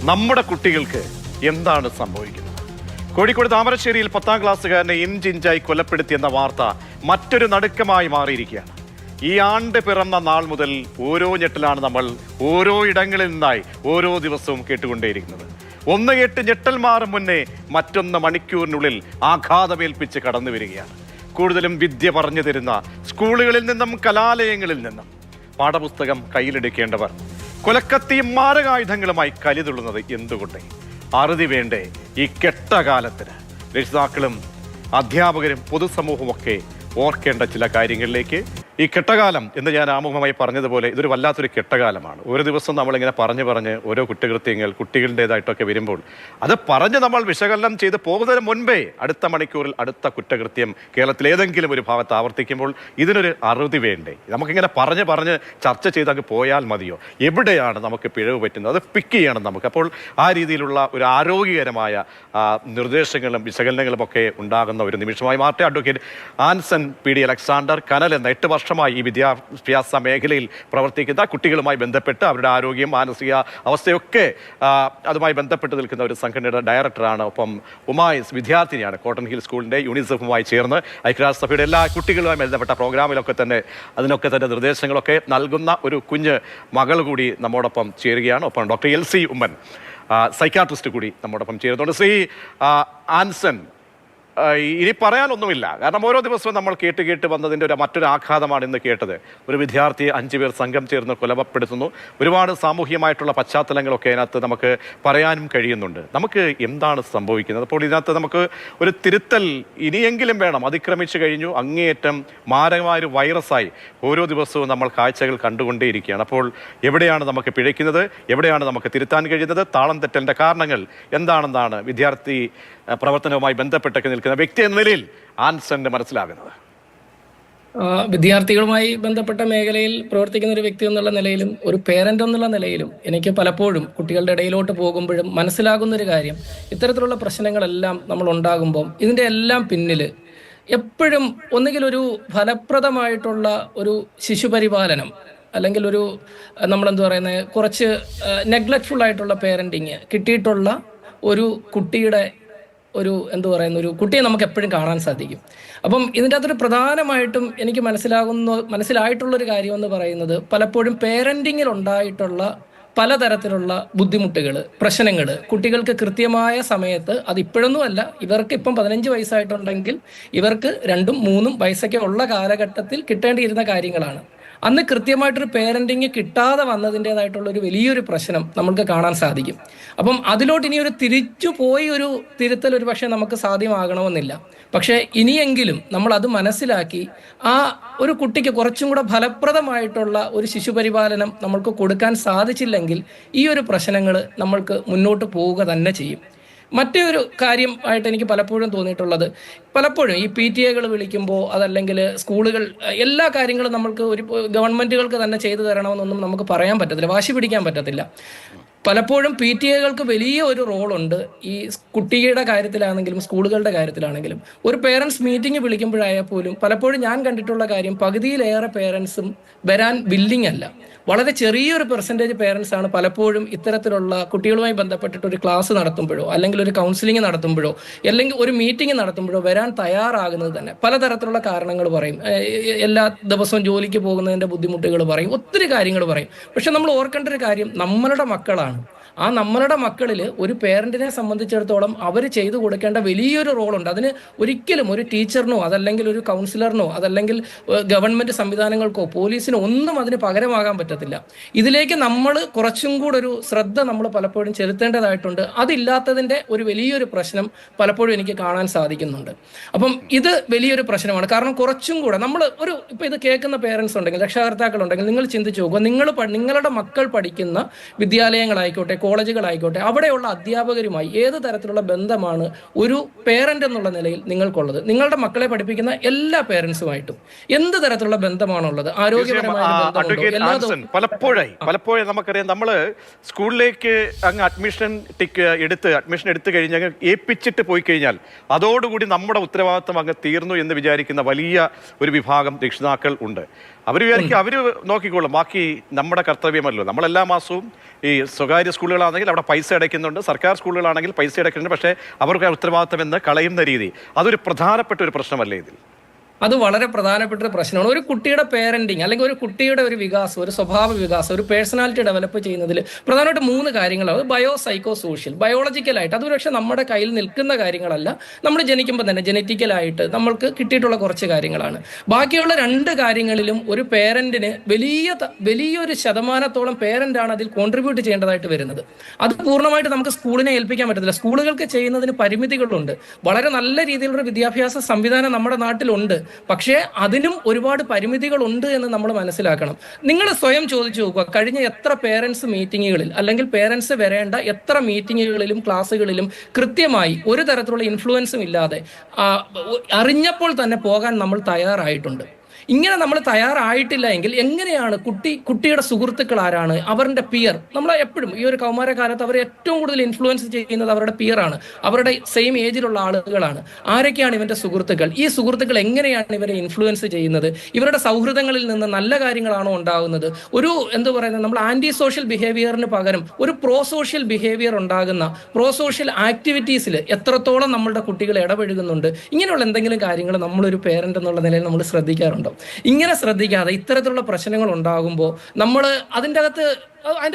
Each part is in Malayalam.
നമ്മുടെ കുട്ടികൾക്ക് എന്താണ് സംഭവിക്കുന്നത്? കോഴിക്കോട് താമരശ്ശേരിയിൽ 10ാം ക്ലാസ്സുകാരനെ ഇഞ്ചിഞ്ചായി കൊലപ്പെടുത്തിയെന്ന വാർത്ത മറ്റൊരു നടുക്കമായി മാറിയിരിക്കുകയാണ്. ഈ ആണ്ട് പിറന്ന നാൾ മുതൽ ഓരോ ഞെട്ടലാണ് നമ്മൾ ഓരോ ഇടങ്ങളിൽ നിന്നായി ഓരോ ദിവസവും കേട്ടുകൊണ്ടേയിരിക്കുന്നത്. ഒന്ന് കേട്ട് ഞെട്ടൽ മാറും മുന്നേ മറ്റൊന്ന് മണിക്കൂറിനുള്ളിൽ ആഘാതമേൽപ്പിച്ച് കടന്നു വരികയാണ്. കൂടുതലും വിദ്യ പറഞ്ഞു തരുന്ന സ്കൂളുകളിൽ നിന്നും കലാലയങ്ങളിൽ നിന്നും പാഠപുസ്തകം കയ്യിലെടുക്കേണ്ടവർ കൊലക്കത്തിയും മാരകായുധങ്ങളുമായി കലിതുള്ളുന്നത് എന്തുകൊണ്ട്? അറുതി വേണ്ടേ ഈ കെട്ടകാലത്തിന്? രക്ഷിതാക്കളും അധ്യാപകരും പൊതുസമൂഹമൊക്കെ ഓർക്കേണ്ട ചില കാര്യങ്ങളിലേക്ക്. ഈ കെട്ടകാലം എന്ന് ഞാൻ ആമുഖമായി പറഞ്ഞതുപോലെ ഇതൊരു വല്ലാത്തൊരു കെട്ടകാലമാണ്. ഒരു ദിവസം നമ്മളിങ്ങനെ പറഞ്ഞ് ഓരോ കുറ്റകൃത്യങ്ങൾ കുട്ടികളുടേതായിട്ടൊക്കെ വരുമ്പോൾ അത് പറഞ്ഞ് നമ്മൾ വിശകലനം ചെയ്ത് പോകുന്നതിന് മുൻപേ അടുത്ത മണിക്കൂറിൽ അടുത്ത കുറ്റകൃത്യം കേരളത്തിൽ ഏതെങ്കിലും ഒരു ഭാഗത്ത് ആവർത്തിക്കുമ്പോൾ ഇതിനൊരു അറുതി വേണ്ടേ? നമുക്കിങ്ങനെ പറഞ്ഞ് ചർച്ച ചെയ്തങ്ങ് പോയാൽ മതിയോ? എവിടെയാണ് നമുക്ക് പിഴവ് പറ്റുന്നത്? അത് പിക്ക് ചെയ്യണം നമുക്ക്. അപ്പോൾ ആ രീതിയിലുള്ള ഒരു ആരോഗ്യകരമായ നിർദ്ദേശങ്ങളും വിശകലനങ്ങളും ഒക്കെ ഉണ്ടാകുന്ന ഒരു നിമിഷമായി മാറട്ടെ. Advocate Anson P D. അലക്സാണ്ടർ കനൽ എന്ന 8 വർഷമായി ഈ വിദ്യാഭ്യാസ മേഖലയിൽ പ്രവർത്തിക്കുന്ന കുട്ടികളുമായി ബന്ധപ്പെട്ട് അവരുടെ ആരോഗ്യം മാനസിക അവസ്ഥയൊക്കെ അതുമായി ബന്ധപ്പെട്ട് നിൽക്കുന്ന ഒരു സംഘടനയുടെ ഡയറക്ടറാണ്. ഒപ്പം ഉമായിസ് വിദ്യാർത്ഥിനിയാണ്. കോട്ടൺ ഹിൽ സ്കൂളിൻ്റെ യൂണിസെഫുമായി ചേർന്ന് ഐക്യരാഷ്ട്രസഭയുടെ എല്ലാ കുട്ടികളുമായി ബന്ധപ്പെട്ട പ്രോഗ്രാമിലൊക്കെ തന്നെ അതിനൊക്കെ തന്നെ നിർദ്ദേശങ്ങളൊക്കെ നൽകുന്ന ഒരു കുഞ്ഞ് മകൾ കൂടി നമ്മോടൊപ്പം ചേരുകയാണ്. ഒപ്പം ഡോക്ടർ എൽ.സി. ഉമ്മൻ സൈക്കാട്രിസ്റ്റ് കൂടി നമ്മോടൊപ്പം ചേരുന്നുണ്ട്. ശ്രീ ആൻസൺ, ഇനി പറയാനൊന്നുമില്ല, കാരണം ഓരോ ദിവസവും നമ്മൾ കേട്ട് വന്നതിൻ്റെ മറ്റൊരു ആഘാതമാണ് ഇന്ന് കേട്ടത്. ഒരു വിദ്യാർത്ഥിയെ 5 പേർ സംഘം ചേർന്ന് കൊലപ്പെടുത്തുന്നു. ഒരുപാട് സാമൂഹ്യമായിട്ടുള്ള പശ്ചാത്തലങ്ങളൊക്കെ അതിനകത്ത് നമുക്ക് പറയാനും കഴിയുന്നുണ്ട്. നമുക്ക് എന്താണ് സംഭവിക്കുന്നത്? അപ്പോൾ ഇതിനകത്ത് നമുക്ക് ഒരു തിരുത്തൽ ഇനിയെങ്കിലും വേണം. അതിക്രമിച്ചു കഴിഞ്ഞു, അങ്ങേയറ്റം മാരകമായൊരു വൈറസായി ഓരോ ദിവസവും നമ്മൾ കാഴ്ചകൾ കണ്ടുകൊണ്ടേയിരിക്കുകയാണ്. അപ്പോൾ എവിടെയാണ് നമുക്ക് പിഴയ്ക്കുന്നത്? എവിടെയാണ് നമുക്ക് തിരുത്താൻ കഴിയുന്നത്? താളം തെറ്റലിൻ്റെ കാരണങ്ങൾ എന്താണെന്നാണ് വിദ്യാർത്ഥി പ്രവർത്തനവുമായി ബന്ധപ്പെട്ടൊക്കെ നിൽക്കുന്ന വ്യക്തി എന്ന നിലയിൽ ആൻസന്റെ മനസ്സിലാകുന്നത്? വിദ്യാർത്ഥികളുമായി ബന്ധപ്പെട്ട മേഖലയിൽ പ്രവർത്തിക്കുന്ന ഒരു വ്യക്തി എന്നുള്ള നിലയിലും ഒരു പേരന്റ് എന്നുള്ള നിലയിലും എനിക്ക് പലപ്പോഴും കുട്ടികളുടെ ഇടയിലോട്ട് പോകുമ്പോഴും മനസ്സിലാകുന്ന ഒരു കാര്യം, ഇത്തരത്തിലുള്ള പ്രശ്നങ്ങളെല്ലാം നമ്മൾ ഉണ്ടാകുമ്പോൾ ഇതിൻ്റെ എല്ലാം പിന്നിൽ എപ്പോഴും ഒന്നുകിൽ ഒരു ഫലപ്രദമായിട്ടുള്ള ഒരു ശിശുപരിപാലനം, അല്ലെങ്കിൽ ഒരു നമ്മളെന്ത് പറയുന്നത് കുറച്ച് നെഗ്ലക്ട്ഫുൾ ആയിട്ടുള്ള പേരൻറ്റിങ് കിട്ടിയിട്ടുള്ള ഒരു കുട്ടിയുടെ ഒരു ഒരു കുട്ടിയെ നമുക്ക് എപ്പോഴും കാണാൻ സാധിക്കും. അപ്പം ഇതിൻ്റെ അകത്തൊരു പ്രധാനമായിട്ടും എനിക്ക് മനസ്സിലായിട്ടുള്ളൊരു കാര്യം എന്ന് പറയുന്നത്, പലപ്പോഴും പേരൻറ്റിങ്ങിൽ ഉണ്ടായിട്ടുള്ള പലതരത്തിലുള്ള ബുദ്ധിമുട്ടുകൾ, പ്രശ്നങ്ങൾ കുട്ടികൾക്ക് കൃത്യമായ സമയത്ത്, അത് ഇപ്പോഴൊന്നുമല്ല, ഇവർക്ക് ഇപ്പം 15 വയസ്സായിട്ടുണ്ടെങ്കിൽ ഇവർക്ക് 2ഉം 3ഉം വയസ്സൊക്കെ ഉള്ള കാലഘട്ടത്തിൽ കിട്ടേണ്ടിയിരുന്ന കാര്യങ്ങളാണ്. അന്ന് കൃത്യമായിട്ടൊരു പേരൻറ്റിങ് കിട്ടാതെ വന്നതിൻ്റെതായിട്ടുള്ളൊരു വലിയൊരു പ്രശ്നം നമുക്ക് കാണാൻ സാധിക്കും. അപ്പം അതിലോട്ട് ഇനി ഒരു തിരിച്ചു പോയി ഒരു തിരുത്തൽ ഒരു പക്ഷേ നമുക്ക് സാധ്യമാകണമെന്നില്ല. പക്ഷേ ഇനിയെങ്കിലും നമ്മൾ അത് മനസ്സിലാക്കി ആ ഒരു കുട്ടിക്ക് കുറച്ചും കൂടെ ഫലപ്രദമായിട്ടുള്ള ഒരു ശിശുപരിപാലനം നമ്മൾക്ക് കൊടുക്കാൻ സാധിച്ചില്ലെങ്കിൽ ഈ ഒരു പ്രശ്നങ്ങൾ നമ്മൾക്ക് മുന്നോട്ട് പോവുക തന്നെ ചെയ്യും. മറ്റൊരു കാര്യം ആയിട്ട് എനിക്ക് പലപ്പോഴും തോന്നിയിട്ടുള്ളത്, പലപ്പോഴും ഈ PTA വിളിക്കുമ്പോൾ അതല്ലെങ്കിൽ സ്കൂളുകൾ എല്ലാ കാര്യങ്ങളും നമ്മൾക്ക് ഒരു ഗവൺമെൻറ്റുകൾക്ക് തന്നെ ചെയ്തു തരണമെന്നൊന്നും നമുക്ക് പറയാൻ പറ്റത്തില്ല, വാശി പിടിക്കാൻ പറ്റത്തില്ല. പലപ്പോഴും PTA വലിയ ഒരു റോളുണ്ട് ഈ കുട്ടിയുടെ കാര്യത്തിലാണെങ്കിലും സ്കൂളുകളുടെ കാര്യത്തിലാണെങ്കിലും. ഒരു പേരൻസ് മീറ്റിംഗ് വിളിക്കുമ്പോഴായാൽ പോലും പലപ്പോഴും ഞാൻ കണ്ടിട്ടുള്ള കാര്യം, പകുതിയിലേറെ പേരൻസും വരാൻ വില്ലിങ് അല്ല. വളരെ ചെറിയൊരു പെർസെൻറ്റേജ് പേരൻസ് ആണ് പലപ്പോഴും ഇത്തരത്തിലുള്ള കുട്ടികളുമായി ബന്ധപ്പെട്ടിട്ട് ഒരു ക്ലാസ് നടത്തുമ്പോഴോ അല്ലെങ്കിൽ ഒരു കൗൺസിലിംഗ് നടത്തുമ്പോഴോ അല്ലെങ്കിൽ ഒരു മീറ്റിംഗ് നടത്തുമ്പോഴോ വരാൻ തയ്യാറാകുന്നത് തന്നെ. പലതരത്തിലുള്ള കാരണങ്ങൾ പറയും, എല്ലാ ദിവസവും ജോലിക്ക് പോകുന്നതിൻ്റെ ബുദ്ധിമുട്ടുകൾ പറയും, ഒത്തിരി കാര്യങ്ങൾ പറയും. പക്ഷെ നമ്മൾ ഓർക്കേണ്ട ഒരു കാര്യം, നമ്മളുടെ മക്കളാണ്. ആ നമ്മളുടെ മക്കളിൽ ഒരു പേരൻറ്റിനെ സംബന്ധിച്ചിടത്തോളം അവർ ചെയ്തു കൊടുക്കേണ്ട വലിയൊരു റോളുണ്ട്. അതിന് ഒരിക്കലും ഒരു ടീച്ചറിനോ അതല്ലെങ്കിൽ ഒരു കൗൺസിലറിനോ അതല്ലെങ്കിൽ ഗവൺമെൻറ് സംവിധാനങ്ങൾക്കോ പോലീസിനോ ഒന്നും അതിന് പകരമാകാൻ പറ്റത്തില്ല. ഇതിലേക്ക് നമ്മൾ കുറച്ചും കൂടെ ഒരു ശ്രദ്ധ നമ്മൾ പലപ്പോഴും ചെലുത്തേണ്ടതായിട്ടുണ്ട്. അതില്ലാത്തതിൻ്റെ ഒരു വലിയൊരു പ്രശ്നം പലപ്പോഴും എനിക്ക് കാണാൻ സാധിക്കുന്നുണ്ട്. അപ്പം ഇത് വലിയൊരു പ്രശ്നമാണ്. കാരണം കുറച്ചും കൂടെ നമ്മൾ ഇപ്പോൾ ഇത് കേൾക്കുന്ന പേരൻസ് ഉണ്ടെങ്കിൽ, രക്ഷകർത്താക്കളുണ്ടെങ്കിൽ, നിങ്ങൾ ചിന്തിച്ചു നോക്കുക, നിങ്ങളുടെ മക്കൾ പഠിക്കുന്ന വിദ്യാലയങ്ങളായിക്കോട്ടെ, കോളേജുകളായിക്കോട്ടെ, അവിടെയുള്ള അധ്യാപകരുമായി ഏത് തരത്തിലുള്ള ബന്ധമാണ് ഒരു പേരന്റ് എന്നുള്ള നിലയിൽ നിങ്ങൾക്കുള്ളത്? നിങ്ങളുടെ മക്കളെ പഠിപ്പിക്കുന്ന എല്ലാ പേരൻസുമായിട്ടും എന്ത് തരത്തിലുള്ള ബന്ധമാണുള്ളത്? ആരോഗ്യപരമായ പലപ്പോഴും നമുക്കറിയാം, നമ്മൾ സ്കൂളിലേക്ക് അങ്ങ് അഡ്മിഷൻ എടുത്തു കഴിഞ്ഞ് അങ്ങ് ഏൽപ്പിച്ചിട്ട് പോയി കഴിഞ്ഞാൽ അതോടുകൂടി നമ്മുടെ ഉത്തരവാദിത്വം അങ്ങ് തീർന്നു എന്ന് വിചാരിക്കുന്ന വലിയ ഒരു വിഭാഗം രക്ഷിതാക്കൾ ഉണ്ട്. അവർ വിചാരിക്കും അവർ നോക്കിക്കോളും, ബാക്കി നമ്മുടെ കർത്തവ്യമല്ലോ. നമ്മളെല്ലാ മാസവും ഈ സ്വകാര്യ സ്കൂളുകളാണെങ്കിൽ അവിടെ പൈസ അടയ്ക്കുന്നുണ്ട്, സർക്കാർ സ്കൂളുകളാണെങ്കിൽ പൈസ അടയ്ക്കുന്നുണ്ട്, പക്ഷേ അവർക്ക് ഉത്തരവാദിത്തം എന്ന് കളയുന്ന രീതി അതൊരു പ്രധാനപ്പെട്ട ഒരു പ്രശ്നമല്ലേ ഇതിൽ? അത് വളരെ പ്രധാനപ്പെട്ട ഒരു പ്രശ്നമാണ്. ഒരു കുട്ടിയുടെ പേരന്റിങ് അല്ലെങ്കിൽ ഒരു കുട്ടിയുടെ ഒരു വികാസം, ഒരു സ്വഭാവ വികാസം, ഒരു പേഴ്സണാലിറ്റി ഡെവലപ്പ് ചെയ്യുന്നതിൽ പ്രധാനമായിട്ട് 3 കാര്യങ്ങളാണ്. Bio psycho social. ബയോളജിക്കലായിട്ട് അത് പക്ഷേ നമ്മുടെ കയ്യിൽ നിൽക്കുന്ന കാര്യങ്ങളല്ല, നമ്മൾ ജനിക്കുമ്പോൾ തന്നെ ജനറ്റിക്കലായിട്ട് നമ്മൾക്ക് കിട്ടിയിട്ടുള്ള കുറച്ച് കാര്യങ്ങളാണ്. ബാക്കിയുള്ള 2 കാര്യങ്ങളിലും ഒരു പേരന്റിന് വലിയൊരു ശതമാനത്തോളം പേരന്റാണ് അതിൽ കോൺട്രിബ്യൂട്ട് ചെയ്യേണ്ടതായിട്ട് വരുന്നത്. അത് പൂർണ്ണമായിട്ട് നമുക്ക് സ്കൂളിനെ ഏൽപ്പിക്കാൻ പറ്റത്തില്ല. സ്കൂളുകൾക്ക് ചെയ്യുന്നതിന് പരിമിതികളുണ്ട്. വളരെ നല്ല രീതിയിലുള്ള വിദ്യാഭ്യാസ സംവിധാനം നമ്മുടെ നാട്ടിലുണ്ട്, പക്ഷേ അതിനും ഒരുപാട് പരിമിതികളുണ്ട് എന്ന് നമ്മൾ മനസ്സിലാക്കണം. നിങ്ങൾ സ്വയം ചോദിച്ചു നോക്കുക, കഴിഞ്ഞ എത്ര പേരൻസ് മീറ്റിങ്ങുകളിൽ അല്ലെങ്കിൽ പേരൻസ് വരേണ്ട എത്ര മീറ്റിങ്ങുകളിലും ക്ലാസ്സുകളിലും കൃത്യമായി ഒരു തരത്തിലുള്ള ഇൻഫ്ലുവൻസും ഇല്ലാതെ അറിഞ്ഞപ്പോൾ തന്നെ പോകാൻ നമ്മൾ തയ്യാറായിട്ടുണ്ട്. ഇങ്ങനെ നമ്മൾ തയ്യാറായിട്ടില്ല എങ്കിൽ എങ്ങനെയാണ് കുട്ടിയുടെ സുഹൃത്തുക്കൾ ആരാണ്, അവരുടെ പിയർ, നമ്മൾ എപ്പോഴും ഈ ഒരു കൗമാരകാലത്ത് അവരെ ഏറ്റവും കൂടുതൽ ഇൻഫ്ലുവൻസ് ചെയ്യുന്നത് അവരുടെ പിയറാണ്, അവരുടെ സെയിം ഏജിലുള്ള ആളുകളാണ്. ആരൊക്കെയാണ് ഇവന്റെ സുഹൃത്തുക്കൾ, ഈ സുഹൃത്തുക്കൾ എങ്ങനെയാണ് ഇവരെ ഇൻഫ്ലുവൻസ് ചെയ്യുന്നത്, ഇവരുടെ സൗഹൃദങ്ങളിൽ നിന്ന് നല്ല കാര്യങ്ങളാണോ ഉണ്ടാകുന്നത്, ഒരു നമ്മൾ ആന്റി സോഷ്യൽ ബിഹേവിയറിന് പകരം ഒരു പ്രോ സോഷ്യൽ ബിഹേവിയർ ഉണ്ടാകുന്ന പ്രോ സോഷ്യൽ ആക്ടിവിറ്റീസിൽ എത്രത്തോളം നമ്മളുടെ കുട്ടികൾ ഇടപഴകുന്നുണ്ട്, ഇങ്ങനെയുള്ള എന്തെങ്കിലും കാര്യങ്ങൾ നമ്മളൊരു പേരന്റ് എന്നുള്ള നിലയിൽ നമ്മൾ ശ്രദ്ധിക്കാറുണ്ടോ? ഇങ്ങനെ ശ്രദ്ധിക്കാതെ ഇത്തരത്തിലുള്ള പ്രശ്നങ്ങൾ ഉണ്ടാകുമ്പോൾ നമ്മൾ അതിൻ്റെ അകത്ത്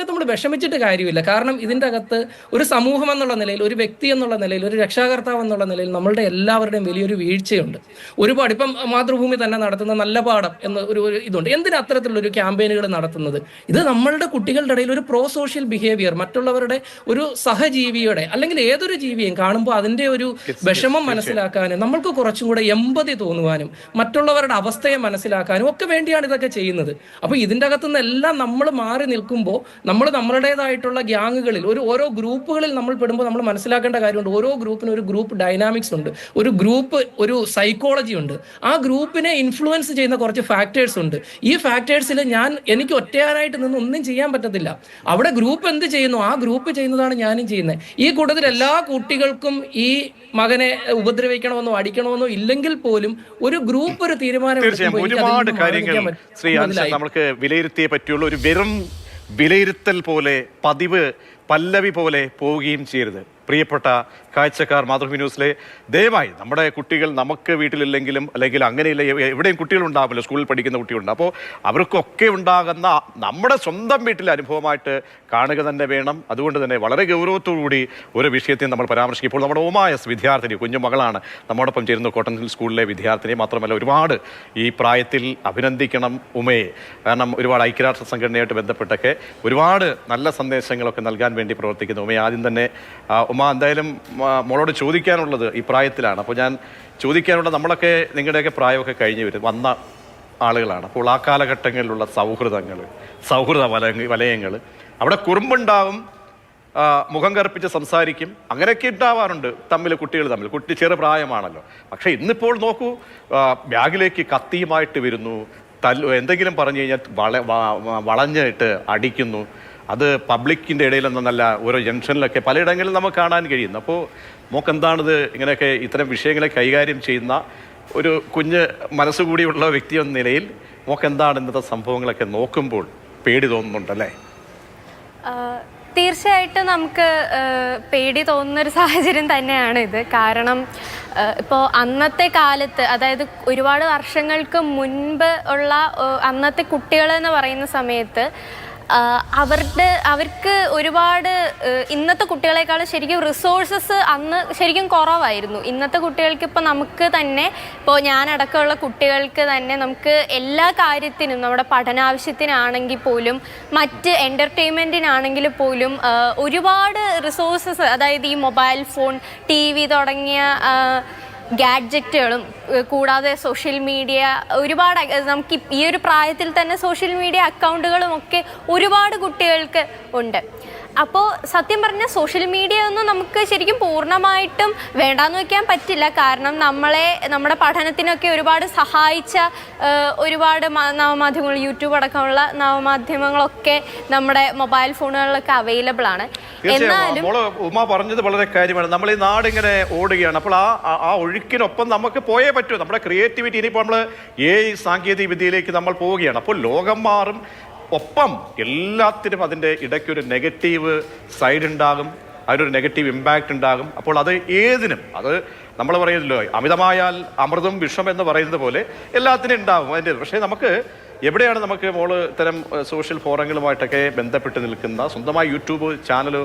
നമ്മൾ വിഷമിച്ചിട്ട് കാര്യമില്ല. കാരണം ഇതിൻ്റെ അകത്ത് ഒരു സമൂഹം എന്നുള്ള നിലയിൽ, ഒരു വ്യക്തി എന്നുള്ള നിലയിൽ, ഒരു രക്ഷാകർത്താവ് എന്നുള്ള നിലയിൽ നമ്മളുടെ എല്ലാവരുടെയും വലിയൊരു വീഴ്ചയുണ്ട്. ഒരുപാട് ഇപ്പം മാതൃഭൂമി തന്നെ നടത്തുന്ന നല്ല പാഠം എന്ന ഒരു ഇതുണ്ട്. എന്തിനാ അത്തരത്തിലുള്ള ഒരു ക്യാമ്പയിനുകൾ നടത്തുന്നത്? ഇത് നമ്മളുടെ കുട്ടികളുടെ ഇടയിൽ ഒരു പ്രോ സോഷ്യൽ ബിഹേവിയർ, മറ്റുള്ളവരുടെ ഒരു സഹജീവിയുടെ അല്ലെങ്കിൽ ഏതൊരു ജീവിയെയും കാണുമ്പോൾ അതിൻ്റെ ഒരു വിഷമം മനസ്സിലാക്കാനും നമ്മൾക്ക് കുറച്ചും കൂടെ എമ്പതി തോന്നുവാനും മറ്റുള്ളവരുടെ അവസ്ഥയെ മനസ്സിലാക്കാനും ഒക്കെ വേണ്ടിയാണ് ഇതൊക്കെ ചെയ്യുന്നത്. അപ്പോൾ ഇതിൻ്റെ അകത്തുനിന്നെല്ലാം നമ്മൾ മാറി നിൽക്കുമ്പോൾ നമ്മൾ നമ്മളുടേതായിട്ടുള്ള ഗ്യാങ്ങുകളിൽ ഓരോ ഗ്രൂപ്പുകളിൽ നമ്മൾ പെടുമ്പോൾ നമ്മൾ മനസ്സിലാക്കേണ്ട കാര്യമുണ്ട്. ഓരോ ഗ്രൂപ്പിനും ഒരു ഗ്രൂപ്പ് ഡൈനാമിക്സ് ഉണ്ട്, ഒരു സൈക്കോളജി ഉണ്ട്. ആ ഗ്രൂപ്പിനെ ഇൻഫ്ലുവൻസ് ചെയ്യുന്ന കുറച്ച് ഫാക്ടേഴ്സ് ഉണ്ട്. ഈ ഫാക്ടേഴ്സിൽ എനിക്ക് ഒറ്റയാനായിട്ട് നിന്ന് ഒന്നും ചെയ്യാൻ പറ്റത്തില്ല. അവിടെ ഗ്രൂപ്പ് എന്ത് ചെയ്യുന്നു, ആ ഗ്രൂപ്പ് ചെയ്യുന്നതാണ് ഞാനും ചെയ്യുന്നത്. ഈ കൂട്ടത്തിൽ എല്ലാ കുട്ടികൾക്കും ഈ മകനെ ഉപദ്രവിക്കണമെന്നോ അടിക്കണമെന്നോ ഇല്ലെങ്കിൽ പോലും ഒരു ഗ്രൂപ്പ് ഒരു തീരുമാനം ഒരുപാട് കാര്യങ്ങൾ ശ്രീ നമുക്ക് വിലയിരുത്തിയേ പറ്റുള്ളൂ. ഒരു വെറും വിലയിരുത്തൽ പോലെ, പതിവ് പല്ലവി പോലെ പോവുകയും ചെയ്യരുത്. പ്രിയപ്പെട്ട കാഴ്ചക്കാർ, മാതൃഭൂമി ന്യൂസിലെ ദയവായി നമ്മുടെ കുട്ടികൾ നമുക്ക് വീട്ടിലില്ലെങ്കിലും അല്ലെങ്കിൽ അങ്ങനെയില്ല, എവിടെയും കുട്ടികളുണ്ടാവുമല്ലോ, സ്കൂളിൽ പഠിക്കുന്ന കുട്ടികളുണ്ട്. അപ്പോൾ അവർക്കൊക്കെ ഉണ്ടാകുന്ന നമ്മുടെ സ്വന്തം വീട്ടിലെ അനുഭവമായിട്ട് കാണുക തന്നെ വേണം. അതുകൊണ്ട് തന്നെ വളരെ ഗൗരവത്തോടുകൂടി ഒരു വിഷയത്തെ നമ്മൾ പരാമർശിക്കും. ഇപ്പോൾ നമ്മുടെ ഓമായസ് വിദ്യാർത്ഥിനി, കുഞ്ഞുമകളാണ് നമ്മോടൊപ്പം ചേരുന്ന കോട്ടൺ ഹിൽ സ്കൂളിലെ വിദ്യാർത്ഥിനി. മാത്രമല്ല ഒരുപാട് ഈ പ്രായത്തിൽ അഭിനന്ദിക്കണം ഉമയെ. കാരണം ഒരുപാട് ഐക്യരാഷ്ട്ര സംഘടനയായിട്ട് ബന്ധപ്പെട്ടൊക്കെ ഒരുപാട് നല്ല സന്ദേശങ്ങളൊക്കെ നൽകാൻ വേണ്ടി പ്രവർത്തിക്കുന്നു ഉമയെ. ആദ്യം തന്നെ ഉമ, എന്തായാലും മോളോട് ചോദിക്കാനുള്ളത് ഈ പ്രായത്തിലാണ്. അപ്പോൾ ഞാൻ ചോദിക്കാനുള്ളത്, നമ്മളൊക്കെ നിങ്ങളുടെയൊക്കെ പ്രായമൊക്കെ കഴിഞ്ഞ് വന്ന ആളുകളാണ്. അപ്പോൾ ആ കാലഘട്ടങ്ങളിലുള്ള സൗഹൃദ വലയങ്ങൾ, അവിടെ കുറുമ്പുണ്ടാവും, മുഖം കറുപ്പിച്ച് സംസാരിക്കും, അങ്ങനെയൊക്കെ ഉണ്ടാവാറുണ്ട് കുട്ടികൾ തമ്മിൽ. ചെറു പ്രായമാണല്ലോ. പക്ഷേ ഇന്നിപ്പോൾ നോക്കൂ, ബാഗിലേക്ക് കത്തിയുമായിട്ട് വരുന്നു, എന്തെങ്കിലും പറഞ്ഞു കഴിഞ്ഞാൽ വളഞ്ഞിട്ട് അടിക്കുന്നു. അത് പബ്ലിക്കിൻ്റെ ഇടയിലൊന്നല്ല, ഓരോ ജംഗ്ഷനിലൊക്കെ പലയിടങ്ങളിലും നമുക്ക് കാണാൻ കഴിയുന്നു. അപ്പോൾ മോക്കെന്താണിത്, ഇങ്ങനെയൊക്കെ ഇത്തരം വിഷയങ്ങളെ കൈകാര്യം ചെയ്യുന്ന ഒരു കുഞ്ഞ് മനസ്സുകൂടിയുള്ള വ്യക്തി എന്ന നിലയിൽ മോക്കെന്താണ് ഇന്നത്തെ സംഭവങ്ങളൊക്കെ നോക്കുമ്പോൾ പേടി തോന്നുന്നുണ്ടല്ലേ? തീർച്ചയായിട്ടും നമുക്ക് പേടി തോന്നുന്നൊരു സാഹചര്യം തന്നെയാണ് ഇത്. കാരണം ഇപ്പോൾ അന്നത്തെ കാലത്ത്, അതായത് ഒരുപാട് വർഷങ്ങൾക്ക് മുൻപ് ഉള്ള അന്നത്തെ കുട്ടികളെന്ന് പറയുന്ന സമയത്ത് അവർക്ക് ഒരുപാട് ഇന്നത്തെ കുട്ടികളെക്കാൾ ശരിക്കും റിസോഴ്സസ് അന്ന് ശരിക്കും കുറവായിരുന്നു. ഇന്നത്തെ കുട്ടികൾക്ക് ഇപ്പോൾ നമുക്ക് തന്നെ, ഇപ്പോൾ ഞാനടക്കമുള്ള കുട്ടികൾക്ക് തന്നെ നമുക്ക് എല്ലാ കാര്യത്തിനും, നമ്മുടെ പഠനാവശ്യത്തിനാണെങ്കിൽ പോലും മറ്റ് എൻ്റർടൈൻമെൻറ്റിനാണെങ്കിൽ പോലും ഒരുപാട് റിസോഴ്സസ്, അതായത് ഈ മൊബൈൽ ഫോൺ, TV തുടങ്ങിയ ഗാഡ്ജറ്റുകളും കൂടാതെ സോഷ്യൽ മീഡിയ, ഒരുപാട് നമുക്ക് ഈ ഒരു പ്രായത്തിൽ തന്നെ സോഷ്യൽ മീഡിയ അക്കൗണ്ടുകളും ഒക്കെ ഒരുപാട് കുട്ടികൾക്ക് ഉണ്ട്. അപ്പോൾ സത്യം പറഞ്ഞാൽ സോഷ്യൽ മീഡിയ ഒന്നും നമുക്ക് ശരിക്കും പൂർണ്ണമായിട്ടും വേണ്ടാന്ന് വയ്ക്കാൻ പറ്റില്ല. കാരണം നമ്മുടെ പഠനത്തിനൊക്കെ ഒരുപാട് സഹായിച്ച ഒരുപാട് നവമാധ്യമങ്ങൾ, യൂട്യൂബ് അടക്കമുള്ള നവമാധ്യമങ്ങളൊക്കെ നമ്മുടെ മൊബൈൽ ഫോണുകളിലൊക്കെ അവൈലബിൾ ആണ്. എന്നാലും ഉമ്മ പറഞ്ഞത് വളരെ കാര്യമാണ്. നമ്മൾ ഈ നാടിങ്ങനെ ഓടുകയാണ്. അപ്പോൾ ആ ഒഴുക്കിനൊപ്പം നമുക്ക് പോയേ പറ്റൂ. നമ്മുടെ ക്രിയേറ്റിവിറ്റി ഇനിയിപ്പോൾ നമ്മൾ സാങ്കേതിക വിദ്യയിലേക്ക് നമ്മൾ പോവുകയാണ്. അപ്പോൾ ലോകം മാറും, ഒപ്പം എല്ലാത്തിനും അതിൻ്റെ ഇടയ്ക്കൊരു നെഗറ്റീവ് സൈഡ് ഉണ്ടാകും, അതിനൊരു നെഗറ്റീവ് ഇമ്പാക്റ്റ് ഉണ്ടാകും. അപ്പോൾ അത് ഏതിനും, അത് നമ്മൾ പറയുന്നല്ലോ അമിതമായാൽ അമൃതും വിഷം എന്ന് പറയുന്നത് പോലെ എല്ലാത്തിനും ഉണ്ടാകും അതിൻ്റെ. പക്ഷേ നമുക്ക് എവിടെയാണ് നമുക്ക് മോള് ഇത്തരം സോഷ്യൽ ഫോറങ്ങളുമായിട്ടൊക്കെ ബന്ധപ്പെട്ട് നിൽക്കുന്ന, സ്വന്തമായി യൂട്യൂബ് ചാനൽ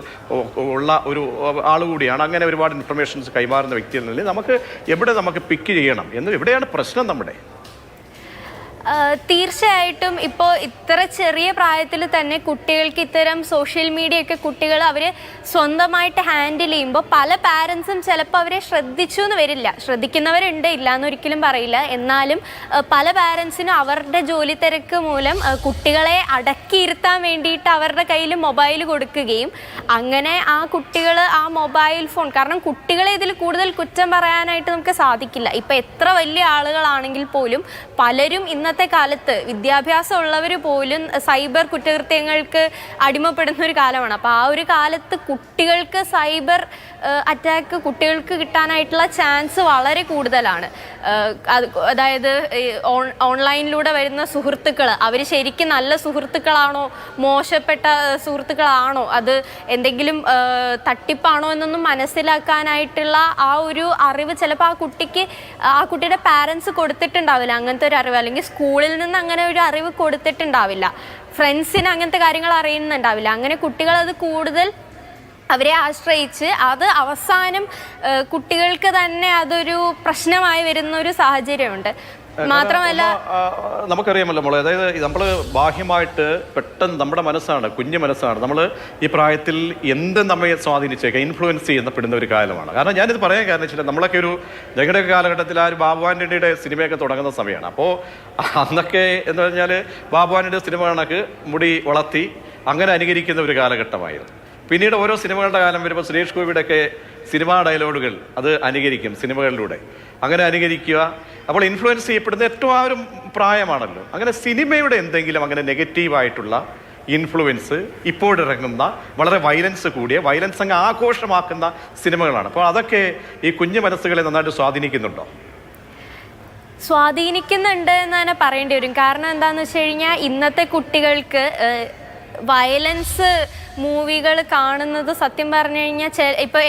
ഉള്ള ഒരു ആൾ കൂടിയാണ്, അങ്ങനെ ഒരുപാട് ഇൻഫർമേഷൻസ് കൈമാറുന്ന വ്യക്തികളിൽ നമുക്ക് എവിടെ നമുക്ക് പിക്ക് ചെയ്യണം എന്ന്, എവിടെയാണ് പ്രശ്നം നമ്മുടെ? തീർച്ചയായിട്ടും ഇപ്പോൾ ഇത്ര ചെറിയ പ്രായത്തിൽ തന്നെ കുട്ടികൾക്ക് ഇത്തരം സോഷ്യൽ മീഡിയ ഒക്കെ കുട്ടികൾ അവർ സ്വന്തമായിട്ട് ഹാൻഡിൽ ചെയ്യുമ്പോൾ പല പാരൻസും ചിലപ്പോൾ അവരെ ശ്രദ്ധിച്ചു എന്ന് വരില്ല. ശ്രദ്ധിക്കുന്നവരുണ്ട്, ഇല്ലയെന്ന് ഒരിക്കലും പറയില്ല. എന്നാലും പല പാരൻസിനും അവരുടെ ജോലി തിരക്ക് മൂലം കുട്ടികളെ അടക്കിയിരുത്താൻ വേണ്ടിയിട്ട് അവരുടെ കയ്യിൽ മൊബൈൽ കൊടുക്കുകയും അങ്ങനെ ആ കുട്ടികൾ ആ മൊബൈൽ ഫോൺ, കാരണം കുട്ടികളെ ഇതിൽ കൂടുതൽ കുറ്റം പറയാനായിട്ട് നമുക്ക് സാധിക്കില്ല. ഇപ്പം എത്ര വലിയ ആളുകളാണെങ്കിൽ പോലും പലരും ഇന്നത്തെ കാലത്ത് വിദ്യാഭ്യാസം ഉള്ളവർ പോലും സൈബർ കുറ്റകൃത്യങ്ങൾക്ക് അടിമപ്പെടുന്ന ഒരു കാലമാണ്. അപ്പോൾ ആ ഒരു കാലത്ത് കുട്ടികൾക്ക് സൈബർ അറ്റാക്ക് കുട്ടികൾക്ക് കിട്ടാനായിട്ടുള്ള ചാൻസ് വളരെ കൂടുതലാണ്. അതായത് ഓൺലൈനിലൂടെ വരുന്ന സുഹൃത്തുക്കൾ അവർ ശരിക്കും നല്ല സുഹൃത്തുക്കളാണോ മോശപ്പെട്ട സുഹൃത്തുക്കളാണോ, അത് എന്തെങ്കിലും തട്ടിപ്പാണോ എന്നൊന്നും മനസ്സിലാക്കാനായിട്ടുള്ള ആ ഒരു അറിവ് ചിലപ്പോൾ ആ കുട്ടിയുടെ പാരൻസ് കൊടുത്തിട്ടുണ്ടാവില്ല. അങ്ങനത്തെ ഒരു അറിവ്, അല്ലെങ്കിൽ സ്കൂളിൽ നിന്ന് അങ്ങനെ ഒരു അറിവ് കൊടുത്തിട്ടുണ്ടാവില്ല, ഫ്രണ്ട്സിന് അങ്ങനത്തെ കാര്യങ്ങൾ അറിയുന്നുണ്ടാവില്ല. അങ്ങനെ കുട്ടികൾ അത് കൂടുതൽ അവരെ ആശ്രയിച്ച് അത് അവസാനം കുട്ടികൾക്ക് തന്നെ അതൊരു പ്രശ്നമായി വരുന്ന ഒരു സാഹചര്യമുണ്ട്. മാത്രമല്ല നമുക്കറിയാമല്ലോ മോളെ, അതായത് നമ്മൾ ബാഹ്യമായിട്ട് പെട്ടെന്ന് നമ്മുടെ മനസ്സാണ്, കുഞ്ഞു മനസ്സാണ്, നമ്മൾ ഈ പ്രായത്തിൽ എന്ത് നമ്മെ സ്വാധീനിച്ചേക്കാം, ഇൻഫ്ലുവൻസ് ചെയ്യപ്പെടുന്ന ഒരു കാലമാണ്. കാരണം ഞാനിത് പറയാൻ കാരണം വെച്ചാൽ നമ്മളൊക്കെ ഞങ്ങളുടെയൊക്കെ കാലഘട്ടത്തിൽ ആ ഒരു ബാബു ആൻ്റണിയുടെ സിനിമയൊക്കെ തുടങ്ങുന്ന സമയമാണ്. അപ്പോൾ അന്നൊക്കെ എന്ന് പറഞ്ഞാൽ ബാബു ആൻ്റണിയുടെ സിനിമ കണക്ക് മുടി വളർത്തി അങ്ങനെ അനുകരിക്കുന്ന ഒരു കാലഘട്ടമായിരുന്നു. പിന്നീട് ഓരോ സിനിമകളുടെ കാലം വരുമ്പോൾ സുരേഷ് ഗോപിയുടെയൊക്കെ സിനിമാ ഡയലോഗുകൾ അത് അനുകരിക്കും സിനിമകളിലൂടെ, അങ്ങനെ അനുകരിക്കുക. അപ്പോൾ ഇൻഫ്ലുവൻസ് ചെയ്യപ്പെടുന്ന ഏറ്റവും ആ ഒരു പ്രായമാണല്ലോ. അങ്ങനെ സിനിമയുടെ എന്തെങ്കിലും അങ്ങനെ നെഗറ്റീവായിട്ടുള്ള ഇൻഫ്ലുവൻസ് ഇപ്പോഴിറങ്ങുന്ന വളരെ വയലൻസ് കൂടിയ, വയലൻസ് അങ്ങ് ആഘോഷമാക്കുന്ന സിനിമകളാണ്. അപ്പോൾ അതൊക്കെ ഈ കുഞ്ഞു മനസ്സുകളെ നന്നായിട്ട് സ്വാധീനിക്കുന്നുണ്ടോ? സ്വാധീനിക്കുന്നുണ്ട് എന്ന് തന്നെ പറയേണ്ടി വരും. കാരണം എന്താണെന്ന് വെച്ച് കഴിഞ്ഞാൽ ഇന്നത്തെ കുട്ടികൾക്ക് വയലൻസ് മൂവികൾ കാണുന്നത് സത്യം പറഞ്ഞു കഴിഞ്ഞാൽ ഇപ്പോൾ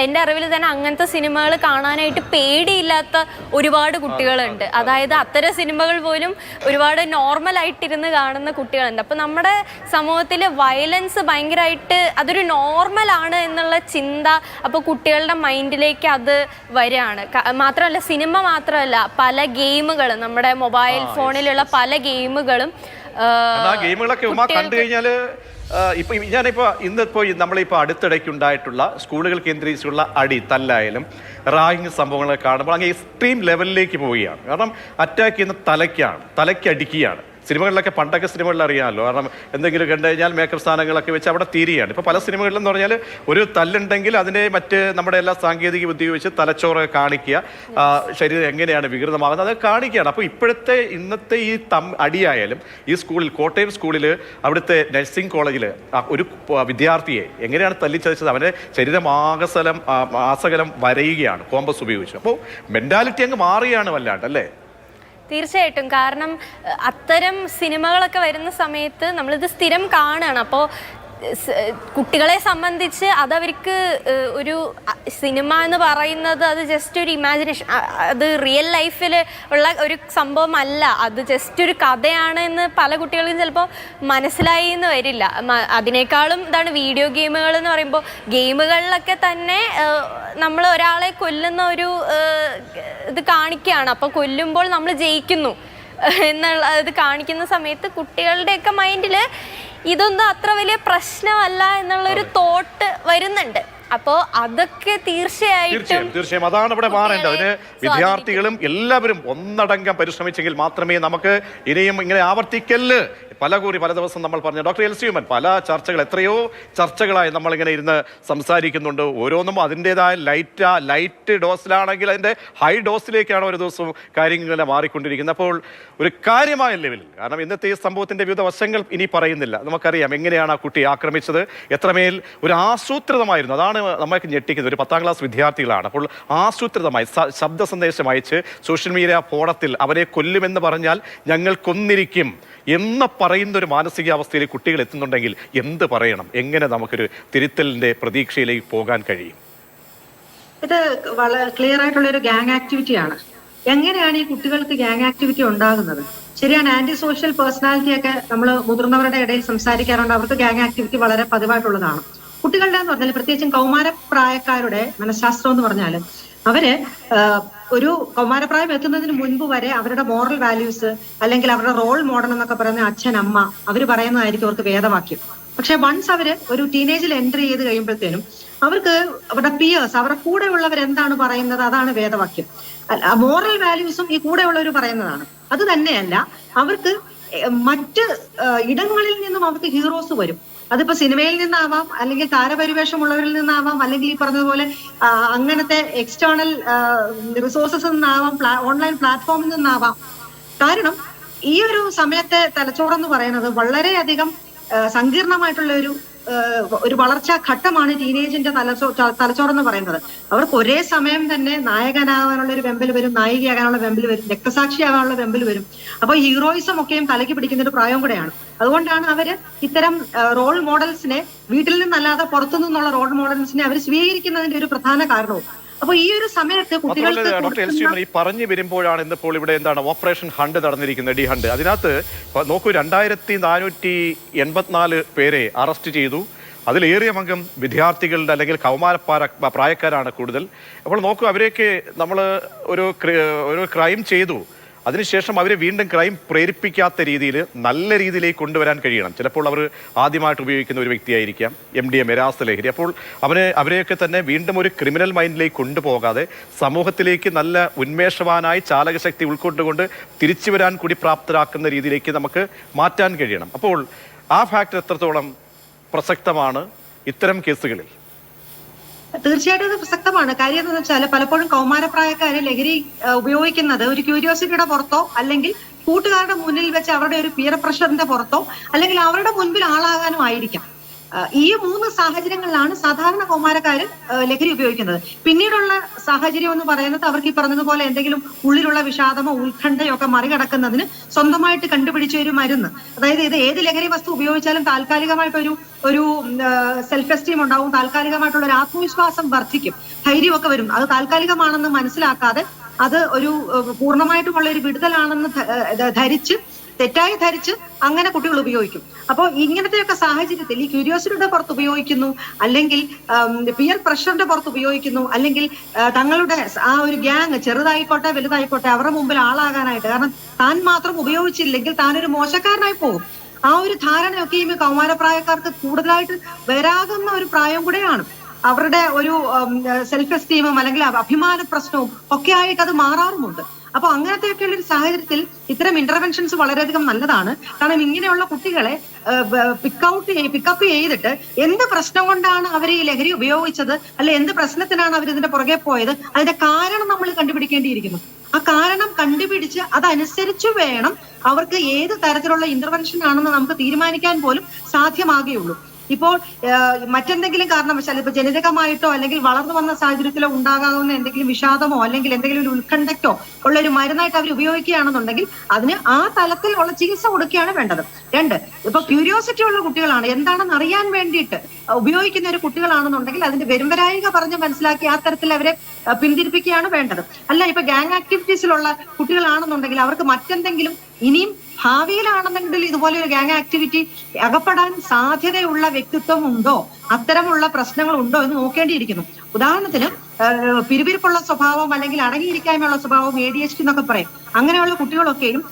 എൻ്റെ അറിവിൽ തന്നെ അങ്ങനത്തെ സിനിമകൾ കാണാനായിട്ട് പേടിയില്ലാത്ത ഒരുപാട് കുട്ടികളുണ്ട്. അതായത് അത്തരം സിനിമകൾ പോലും ഒരുപാട് നോർമലായിട്ടിരുന്ന് കാണുന്ന കുട്ടികളുണ്ട്. അപ്പോൾ നമ്മുടെ സമൂഹത്തിൽ വയലൻസ് ഭയങ്കരമായിട്ട് അതൊരു നോർമലാണ് എന്നുള്ള ചിന്ത അപ്പോൾ കുട്ടികളുടെ മൈൻഡിലേക്ക് അത് വരികയാണ്. മാത്രമല്ല സിനിമ മാത്രമല്ല, പല ഗെയിമുകളും, നമ്മുടെ മൊബൈൽ ഫോണിലുള്ള പല ഗെയിമുകളും ഗെയിമുകളൊക്കെ കണ്ടു കഴിഞ്ഞാല് ഇന്നിപ്പോ നമ്മളിപ്പോൾ അടുത്തിടയ്ക്കുണ്ടായിട്ടുള്ള സ്കൂളുകൾ കേന്ദ്രീകരിച്ചുള്ള തല്ലായാലും റാഗിങ് സംഭവങ്ങളൊക്കെ കാണുമ്പോൾ അങ്ങ് എക്സ്ട്രീം ലെവലിലേക്ക് പോവുകയാണ്. കാരണം അറ്റാക്ക് ചെയ്യുന്ന തലയ്ക്കടിക്കുകയാണ്. സിനിമകളിലൊക്കെ പണ്ടൊക്കെ സിനിമകളിൽ അറിയാമല്ലോ, കാരണം എന്തെങ്കിലും കണ്ടു കഴിഞ്ഞാൽ മേക്കപ്പ് സ്ഥാനങ്ങളൊക്കെ വെച്ച് അവിടെ തീരുകയാണ്. ഇപ്പോൾ പല സിനിമകളിലെന്ന് പറഞ്ഞാൽ ഒരു തല്ലുണ്ടെങ്കിൽ അതിനെ നമ്മുടെ എല്ലാ സാങ്കേതിക വിദ്യ വെച്ച് തലച്ചോറ് കാണിക്കുക, ശരീരം എങ്ങനെയാണ് വികൃതമാകുന്നത് അത് കാണിക്കുകയാണ്. അപ്പോൾ ഇന്നത്തെ ഈ അടിയായാലും ഈ സ്കൂളിൽ, കോട്ടയം സ്കൂളിൽ അവിടുത്തെ നഴ്സിംഗ് കോളേജിൽ ഒരു വിദ്യാർത്ഥിയെ എങ്ങനെയാണ് തല്ലിച്ചതച്ചത്, അവൻ്റെ ശരീരം ആസകലം വരയുകയാണ് കോമ്പസ് ഉപയോഗിച്ച്. അപ്പോൾ മെൻറ്റാലിറ്റി അങ്ങ് മാറുകയാണ് വല്ലാണ്ട്, അല്ലേ? തീർച്ചയായിട്ടും. കാരണം അത്തരം സിനിമകളൊക്കെ വരുന്ന സമയത്ത് നമ്മളിത് സ്ഥിരം കാണുകയാണ്. അപ്പോൾ കുട്ടികളെ സംബന്ധിച്ച് അതവർക്ക് ഒരു സിനിമ എന്ന് പറയുന്നത് അത് ജസ്റ്റ് ഒരു ഇമാജിനേഷൻ, അത് റിയൽ ലൈഫിൽ ഉള്ള ഒരു സംഭവമല്ല, അത് ജസ്റ്റ് ഒരു കഥയാണ് എന്ന് പല കുട്ടികൾക്കും ചിലപ്പോൾ മനസ്സിലായി എന്ന് വരില്ല. അതിനേക്കാളും ഇതാണ് വീഡിയോ ഗെയിമുകൾ എന്ന് പറയുമ്പോൾ, ഗെയിമുകളിലൊക്കെ തന്നെ നമ്മൾ ഒരാളെ കൊല്ലുന്ന ഒരു ഇത് കാണിക്കുകയാണ്. അപ്പോൾ കൊല്ലുമ്പോൾ നമ്മൾ ജയിക്കുന്നു എന്നുള്ള ഇത് കാണിക്കുന്ന സമയത്ത് കുട്ടികളുടെയൊക്കെ മൈൻഡിൽ ഇതൊന്നും അത്ര വലിയ പ്രശ്നമല്ല എന്നുള്ളൊരു തോട്ട് വരുന്നുണ്ട്. അപ്പോൾ അതൊക്കെ തീർച്ചയായും അതാണ് ഇവിടെ മാറേണ്ടത്. അതിന് വിദ്യാർത്ഥികളും എല്ലാവരും ഒന്നടങ്കം പരിശ്രമിച്ചെങ്കിൽ മാത്രമേ നമുക്ക് ഇനിയും ഇങ്ങനെ ആവർത്തിക്കല്ല് പല ദിവസം നമ്മൾ പറഞ്ഞു. ഡോക്ടർ എൽ സി ഉമ്മൻ, പല ചർച്ചകൾ, എത്രയോ ചർച്ചകളായി നമ്മളിങ്ങനെ ഇരുന്ന് സംസാരിക്കുന്നുണ്ട്. ഓരോന്നും അതിൻ്റെതായ ലൈറ്റ് ഡോസിലാണെങ്കിൽ അതിൻ്റെ ഹൈ ഡോസിലേക്കാണ് ഒരു ദിവസവും കാര്യങ്ങൾ മാറിക്കൊണ്ടിരിക്കുന്നത്. അപ്പോൾ ഒരു കാര്യമായ ലെവലിൽ, കാരണം ഇന്നത്തെ ഈ സംഭവത്തിൻ്റെ വിവിധ വശങ്ങൾ ഇനി പറയുന്നില്ല, നമുക്കറിയാം എങ്ങനെയാണ് ആ കുട്ടി ആക്രമിച്ചത്, എത്രമേൽ ഒരു ആസൂത്രിതമായിരുന്നു. അതാണ് നമ്മൾക്ക് ഞെട്ടിക്കുന്നത്. ഒരു 10ാം ക്ലാസ് വിദ്യാർത്ഥികളാണ്. അപ്പോൾ ആസൂത്രിതമായി ശബ്ദ സന്ദേശം അയച്ച് സോഷ്യൽ മീഡിയ ഫോറത്തിൽ അവരെ കൊല്ലുമെന്ന് പറഞ്ഞാൽ ഞങ്ങൾ കൊന്നിരിക്കും എന്ന് പറയുന്ന ഒരു മാനസികാവസ്ഥയിൽ കുട്ടികൾ എത്തുന്നുണ്ടെങ്കിൽ എന്ത് പറയണം? എങ്ങനെ നമുക്കൊരു തിരുത്തലിന്റെ പ്രതീക്ഷയിലേക്ക് പോകാൻ കഴിയും? ഇത് വളരെ ക്ലിയർ ആയിട്ടുള്ള ഒരു ഗ്യാങ് ആക്ടിവിറ്റിയാണ്. എങ്ങനെയാണ് ഈ കുട്ടികൾക്ക് ഗ്യാങ് ആക്ടിവിറ്റി ഉണ്ടാകുന്നത്? ശരിയാണ്, ആന്റി സോഷ്യൽ പേഴ്സണാലിറ്റി ഒക്കെ നമ്മൾ മുതിർന്നവരുടെ ഇടയിൽ സംസാരിക്കാറുണ്ട്. അവർക്ക് ഗ്യാങ് ആക്ടിവിറ്റി വളരെ പതിവായിട്ടുള്ളതാണ്. കുട്ടികളുടെ എന്ന് പറഞ്ഞാൽ പ്രത്യേകിച്ചും കൗമാരപ്രായക്കാരുടെ മനഃശാസ്ത്രം എന്ന് പറഞ്ഞാൽ അവര് ഒരു കൗമാരപ്രായം എത്തുന്നതിന് മുൻപ് വരെ അവരുടെ മോറൽ വാല്യൂസ് അല്ലെങ്കിൽ അവരുടെ റോൾ മോഡൽ എന്നൊക്കെ പറയുന്ന അച്ഛൻ, അമ്മ, അവർ പറയുന്നതായിരിക്കും അവർക്ക് വേദവാക്യം. പക്ഷെ വൺസ് അവര് ഒരു ടീനേജിൽ എൻട്രി ചെയ്ത് കഴിയുമ്പോഴത്തേനും അവർക്ക് അവരുടെ പിയേഴ്സ്, അവരുടെ കൂടെയുള്ളവർ എന്താണ് പറയുന്നത് അതാണ് വേദവാക്യം. മോറൽ വാല്യൂസും ഈ കൂടെയുള്ളവർ പറയുന്നതാണ്. അത് തന്നെയല്ല, അവർക്ക് മറ്റ് ഇടങ്ങളിൽ നിന്നും അവർക്ക് ഹീറോസ് വരും. അതിപ്പോ സിനിമയിൽ നിന്നാവാം, അല്ലെങ്കിൽ താരപരിവേഷമുള്ളവരിൽ നിന്നാവാം, അല്ലെങ്കിൽ ഈ പറഞ്ഞതുപോലെ അങ്ങനത്തെ എക്സ്റ്റേണൽ റിസോഴ്സസിൽ നിന്നാവാം, ഓൺലൈൻ പ്ലാറ്റ്ഫോമിൽ നിന്നാവാം. കാരണം ഈ ഒരു സമയത്തെ തലച്ചോറെന്ന് പറയുന്നത് വളരെയധികം സങ്കീർണമായിട്ടുള്ള ഒരു വളർച്ചാ ഘട്ടമാണ് ടീനേജിന്റെ തലച്ചോറെന്ന് പറയുന്നത്. അവർക്ക് ഒരേ സമയം തന്നെ നായകനാകാനുള്ള ഒരു വെമ്പൽ വരും, നായികയാകാനുള്ള വെമ്പൽ വരും, രക്തസാക്ഷിയാകാനുള്ള വെമ്പൽ വരും. അപ്പൊ ഹീറോയിസം ഒക്കെയും തലയ്ക്ക് പിടിക്കുന്ന ഒരു പ്രായം കൂടെയാണ്. അതുകൊണ്ടാണ് അവര് ഇത്തരം റോൾ മോഡൽസിനെ, വീട്ടിൽ നിന്നല്ലാതെ പുറത്തു നിന്നുള്ള റോൾ മോഡൽസിനെ അവർ സ്വീകരിക്കുന്നതിന്റെ ഒരു പ്രധാന കാരണവും. അപ്പൊ ഈ ഒരു സമയത്ത് കുട്ടികൾക്ക് ഡോക്ടർ എൽ സി ഉമ്മൻ ഈ പറഞ്ഞു വരുമ്പോഴാണ് ഇന്നിപ്പോൾ ഇവിടെ എന്താണ് ഓപ്പറേഷൻ ഹണ്ട് നടന്നിരിക്കുന്നത്, ഡി ഹണ്ട്. അതിനകത്ത് നോക്കൂ, 2484 പേരെ അറസ്റ്റ് ചെയ്തു. അതിലേറിയ പങ്കും വിദ്യാർത്ഥികളുടെ അല്ലെങ്കിൽ പ്രായക്കാരാണ് കൂടുതൽ. അപ്പോൾ നോക്കൂ, അവരെയൊക്കെ നമ്മൾ ഒരു ക്രൈം ചെയ്തു, അതിനുശേഷം അവരെ വീണ്ടും ക്രൈം പ്രേരിപ്പിക്കാത്ത രീതിയിൽ നല്ല രീതിയിലേക്ക് കൊണ്ടുവരാൻ കഴിയണം. ചിലപ്പോൾ അവർ ആദ്യമായിട്ട് ഉപയോഗിക്കുന്ന ഒരു വ്യക്തിയായിരിക്കാം MDMA, രാസലഹരി. അപ്പോൾ അവരെയൊക്കെ തന്നെ വീണ്ടും ഒരു ക്രിമിനൽ മൈൻഡിലേക്ക് കൊണ്ടുപോകാതെ സമൂഹത്തിലേക്ക് നല്ല ഉന്മേഷവാനായി ചാലകശക്തി ഉൾക്കൊണ്ടുകൊണ്ട് തിരിച്ചു വരാൻ കൂടി പ്രാപ്തരാക്കുന്ന രീതിയിലേക്ക് നമുക്ക് മാറ്റാൻ കഴിയണം. അപ്പോൾ ആ ഫാക്ടർ എത്രത്തോളം പ്രസക്തമാണ് ഇത്തരം കേസുകളിൽ? തീർച്ചയായിട്ടും ഇത് പ്രസക്തമാണ്. കാര്യം എന്താണെന്ന് വെച്ചാൽ പലപ്പോഴും കൗമാരപ്രായക്കാര് ലഹരി ഉപയോഗിക്കുന്നത് ഒരു ക്യൂരിയോസിറ്റിയുടെ പുറത്തോ, അല്ലെങ്കിൽ കൂട്ടുകാരുടെ മുന്നിൽ വെച്ച് അവരുടെ ഒരു പിയർ പ്രഷറിന്റെ പുറത്തോ, അല്ലെങ്കിൽ അവരുടെ മുൻപിൽ ആളാകാനും ആയിരിക്കാം. ഈ 3 സാഹചര്യങ്ങളിലാണ് സാധാരണ കൗമാരക്കാര് ലഹരി ഉപയോഗിക്കുന്നത്. പിന്നീടുള്ള സാഹചര്യം എന്ന് പറയുന്നത് അവർക്ക് ഈ പറഞ്ഞതുപോലെ എന്തെങ്കിലും ഉള്ളിലുള്ള വിഷാദമോ ഉത്കണ്ഠയോ ഒക്കെ മറികടക്കുന്നതിന് സ്വന്തമായിട്ട് കണ്ടുപിടിച്ച ഒരു മരുന്ന്. അതായത് ഇത് ഏത് ലഹരി വസ്തു ഉപയോഗിച്ചാലും താൽക്കാലികമായിട്ടൊരു സെൽഫ് എസ്റ്റീം ഉണ്ടാവും, താൽക്കാലികമായിട്ടുള്ള ഒരു ആത്മവിശ്വാസം വർദ്ധിക്കും, ധൈര്യമൊക്കെ വരും. അത് താൽക്കാലികമാണെന്ന് മനസ്സിലാക്കാതെ അത് ഒരു പൂർണ്ണമായിട്ടുമുള്ള ഒരു വിടുതലാണെന്ന് തെറ്റായി ധരിച്ച് അങ്ങനെ കുട്ടികൾ ഉപയോഗിക്കും. അപ്പോൾ ഇങ്ങനത്തെയൊക്കെ സാഹചര്യത്തിൽ ഈ ക്യൂരിയോസിറ്റിയുടെ പുറത്ത് ഉപയോഗിക്കുന്നു, അല്ലെങ്കിൽ പിയർ പ്രഷറിന്റെ പുറത്ത് ഉപയോഗിക്കുന്നു, അല്ലെങ്കിൽ തങ്ങളുടെ ആ ഒരു ഗ്യാങ് ചെറുതായിക്കോട്ടെ വലുതായിക്കോട്ടെ അവരുടെ മുമ്പിൽ ആളാകാനായിട്ട്, കാരണം താൻ മാത്രം ഉപയോഗിച്ചില്ലെങ്കിൽ താനൊരു മോശക്കാരനായി പോകും. ആ ഒരു ധാരണയൊക്കെ ഈ കൗമാരപ്രായക്കാർക്ക് കൂടുതലായിട്ട് വരാകുന്ന ഒരു പ്രായം കൂടെയാണ്. അവരുടെ ഒരു സെൽഫ് എസ്റ്റീമും അല്ലെങ്കിൽ അഭിമാന പ്രശ്നവും ഒക്കെ ആയിട്ട് അത് മാറാറുമുണ്ട്. അപ്പൊ അങ്ങനത്തെയൊക്കെയുള്ള ഒരു സാഹചര്യത്തിൽ ഇത്തരം ഇന്റർവെൻഷൻസ് വളരെയധികം നല്ലതാണ്. കാരണം ഇങ്ങനെയുള്ള കുട്ടികളെ പിക്കപ്പ് ചെയ്തിട്ട് എന്ത് പ്രശ്നം കൊണ്ടാണ് അവർ ഈ ലഹരി ഉപയോഗിച്ചത്, അല്ലെ എന്ത് പ്രശ്നത്തിനാണ് അവർ ഇതിന്റെ പുറകെ പോയത്, അതിന്റെ കാരണം നമ്മൾ കണ്ടുപിടിക്കേണ്ടിയിരിക്കുന്നു. ആ കാരണം കണ്ടുപിടിച്ച് അതനുസരിച്ച് വേണം അവർക്ക് ഏത് തരത്തിലുള്ള ഇന്റർവെൻഷൻ ആണെന്ന് നമുക്ക് തീരുമാനിക്കാൻ പോലും സാധ്യമാകുകയുള്ളൂ. ഇപ്പോൾ മറ്റെന്തെങ്കിലും കാരണവശാൽ ഇപ്പൊ ജനിതകമായിട്ടോ അല്ലെങ്കിൽ വളർന്നു വന്ന സാഹചര്യത്തിലോ ഉണ്ടാകാവുന്ന എന്തെങ്കിലും വിഷാദമോ അല്ലെങ്കിൽ എന്തെങ്കിലും ഒരു ഉത്കണ്ഠയ്ക്കോ ഉള്ള ഒരു മരുന്നായിട്ട് അവർ ഉപയോഗിക്കുകയാണെന്നുണ്ടെങ്കിൽ അതിന് ആ തലത്തിൽ ഉള്ള ചികിത്സ കൊടുക്കുകയാണ് വേണ്ടത്. 2, ഇപ്പൊ ക്യൂരിയോസിറ്റി ഉള്ള കുട്ടികളാണ്, എന്താണെന്ന് അറിയാൻ വേണ്ടിയിട്ട് ഉപയോഗിക്കുന്ന ഒരു കുട്ടികളാണെന്നുണ്ടെങ്കിൽ അതിന്റെ വരുംവരായിക പറഞ്ഞ് മനസ്സിലാക്കി ആ തരത്തിൽ അവരെ പിന്തിരിപ്പിക്കുകയാണ് വേണ്ടത്. അല്ല, ഇപ്പൊ ഗാങ് ആക്ടിവിറ്റീസിലുള്ള കുട്ടികളാണെന്നുണ്ടെങ്കിൽ അവർക്ക് മറ്റെന്തെങ്കിലും ഇനിയും ഭാവിയിലാണെന്നുണ്ടെങ്കിൽ ഇതുപോലെ ഒരു ഗാങ് ആക്ടിവിറ്റി അകപ്പെടാൻ സാധ്യതയുള്ള വ്യക്തിത്വം ഉണ്ടോ, അത്തരമുള്ള പ്രശ്നങ്ങൾ ഉണ്ടോ എന്ന് നോക്കേണ്ടിയിരിക്കുന്നു. ഉദാഹരണത്തിന് പിരിപിരിപ്പുള്ള സ്വഭാവം അല്ലെങ്കിൽ അടങ്ങിയിരിക്കായ്മയുള്ള സ്വഭാവം, ADHD എന്നൊക്കെ പറയും. അങ്ങനെയുള്ള കുട്ടികളൊക്കെയും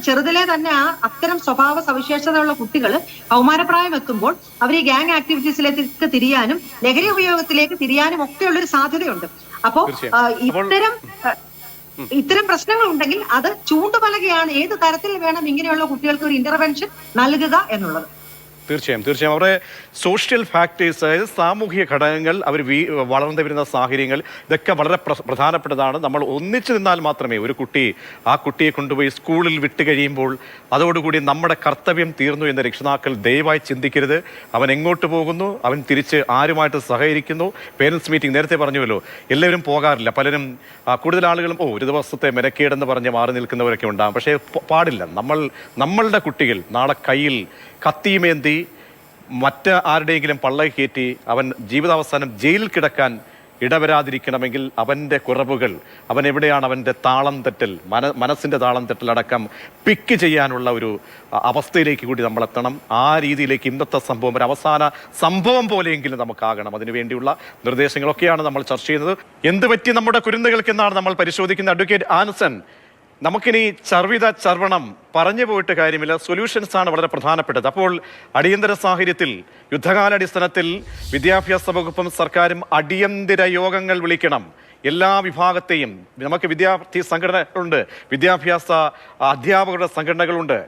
ചെറുതിലെ തന്നെ അത്തരം സ്വഭാവ സവിശേഷതയുള്ള കുട്ടികൾ കൗമാരപ്രായം എത്തുമ്പോൾ അവർ ഈ ഗാങ് ആക്ടിവിറ്റീസിലേക്ക് തിരിയാനും ലഹരി ഉപയോഗത്തിലേക്ക് തിരിയാനും ഒക്കെയുള്ളൊരു സാധ്യതയുണ്ട്. അപ്പോ ഇത്തരം ഇത്തരം പ്രശ്നങ്ങൾ ഉണ്ടെങ്കിൽ അത് ചൂണ്ടുപലകയാണ് ഏത് തരത്തിൽ വേണം ഇങ്ങനെയുള്ള കുട്ടികൾക്ക് ഒരു ഇന്റർവെൻഷൻ നൽകുക എന്നുള്ളത്. തീർച്ചയായും അവരുടെ സോഷ്യൽ ഫാക്ടേഴ്സ്, അതായത് സാമൂഹിക ഘടകങ്ങൾ, അവർ വളർന്നു വരുന്ന സാഹചര്യങ്ങൾ, ഇതൊക്കെ വളരെ പ്രധാനപ്പെട്ടതാണ്. നമ്മൾ ഒന്നിച്ചു നിന്നാൽ മാത്രമേ ഒരു ആ കുട്ടിയെ കൊണ്ടുപോയി സ്കൂളിൽ വിട്ട് കഴിയുമ്പോൾ അതോടുകൂടി നമ്മുടെ കർത്തവ്യം തീർന്നു എന്ന് രക്ഷിതാക്കൾ ദയവായി ചിന്തിക്കരുത്. അവൻ എങ്ങോട്ട് പോകുന്നു, അവൻ തിരിച്ച് ആരുമായിട്ട് സഹകരിക്കുന്നു. പേരൻസ് മീറ്റിംഗ് നേരത്തെ പറഞ്ഞുവല്ലോ, എല്ലാവരും പോകാറില്ല. പലരും കൂടുതൽ ആളുകളും ഒരു ദിവസത്തെ മെനക്കേടെന്ന് പറഞ്ഞ് മാറി നിൽക്കുന്നവരൊക്കെ ഉണ്ടാകും. പക്ഷേ പാടില്ല. നമ്മളുടെ കുട്ടികൾ നാളെ കയ്യിൽ കത്തിയുമേന്തി മറ്റ് ആരുടെയെങ്കിലും പള്ളയിൽ കയറ്റി അവൻ ജീവിതാവസാനം ജയിലിൽ കിടക്കാൻ ഇടവരാതിരിക്കണമെങ്കിൽ അവൻ്റെ കുറവുകൾ, അവൻ എവിടെയാണ് അവൻ്റെ താളം തെറ്റൽ, മനസ്സിൻ്റെ താളം തെറ്റലടക്കം പിക്ക് ചെയ്യാനുള്ള ഒരു അവസ്ഥയിലേക്ക് കൂടി നമ്മളെത്തണം. ആ രീതിയിലേക്ക് ഇന്നത്തെ സംഭവം ഒരു അവസാന സംഭവം പോലെയെങ്കിലും നമുക്കാകണം. അതിനുവേണ്ടിയുള്ള നിർദ്ദേശങ്ങളൊക്കെയാണ് നമ്മൾ ചർച്ച ചെയ്യുന്നത്. എന്ത് പറ്റി നമ്മുടെ കുരുന്നുകൾക്കെന്നാണ് നമ്മൾ പരിശോധിക്കുന്നത്. അഡ്വക്കേറ്റ് ആൻസൺ, നമുക്കിനി ചർവണം പറഞ്ഞു പോയിട്ട് കാര്യമില്ല. സൊല്യൂഷൻസ് ആണ് വളരെ പ്രധാനപ്പെട്ടത്. അപ്പോൾ അടിയന്തര സാഹചര്യത്തിൽ യുദ്ധകാലാടിസ്ഥാനത്തിൽ വിദ്യാഭ്യാസ വകുപ്പും സർക്കാരും അടിയന്തര യോഗങ്ങൾ വിളിക്കണം. എല്ലാ വിഭാഗത്തെയും, നമുക്ക് വിദ്യാർത്ഥി സംഘടനകളുണ്ട്, വിദ്യാഭ്യാസ അധ്യാപകരുടെ സംഘടനകളുണ്ട്.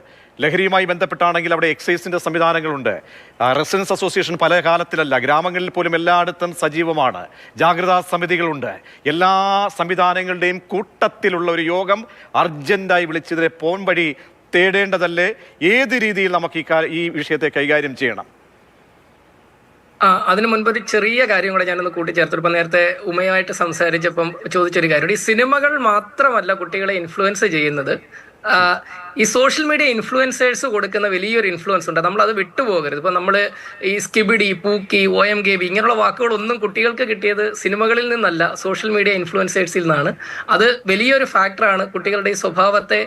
ലഹരിയുമായി ബന്ധപ്പെട്ടാണെങ്കിൽ അവിടെ എക്സൈസിൻ്റെ സംവിധാനങ്ങളുണ്ട്. റെസിഡൻസ് അസോസിയേഷൻ പല കാലത്തിലല്ല, ഗ്രാമങ്ങളിൽ പോലും എല്ലായിടത്തും സജീവമാണ്. ജാഗ്രതാ സമിതികളുണ്ട്. എല്ലാ സംവിധാനങ്ങളുടെയും കൂട്ടത്തിലുള്ള ഒരു യോഗം അർജന്റായി വിളിച്ചതിനെ പോൺ വഴി തേടേണ്ടതല്ലേ? ഏത് രീതിയിൽ നമുക്ക് ഈ വിഷയത്തെ കൈകാര്യം ചെയ്യണം? അതിനു മുൻപ് ഒരു ചെറിയ കാര്യം കൂടെ ഞാനൊന്ന് കൂട്ടിച്ചേർത്തിപ്പം നേരത്തെ ഉമയായിട്ട് സംസാരിച്ചപ്പം ചോദിച്ചൊരു കാര്യം, ഈ സിനിമകൾ മാത്രമല്ല കുട്ടികളെ ഇൻഫ്ലുവൻസ് ചെയ്യുന്നത്. ഈ സോഷ്യൽ മീഡിയ ഇൻഫ്ലുവൻസേഴ്സ് കൊടുക്കുന്ന വലിയൊരു ഇൻഫ്ലുവൻസ് ഉണ്ട്. നമ്മളത് വിട്ടുപോകരുത്. ഇപ്പം നമ്മൾ ഈ സ്കിബിഡി, പൂക്കി, OMGB ഇങ്ങനെയുള്ള വാക്കുകളൊന്നും കുട്ടികൾക്ക് കിട്ടിയത് സിനിമകളിൽ നിന്നല്ല, സോഷ്യൽ മീഡിയ ഇൻഫ്ലുവൻസേഴ്സിൽ നിന്നാണ്. അത് വലിയൊരു ഫാക്ടറാണ് കുട്ടികളുടെ ഈ സ്വഭാവത്തെ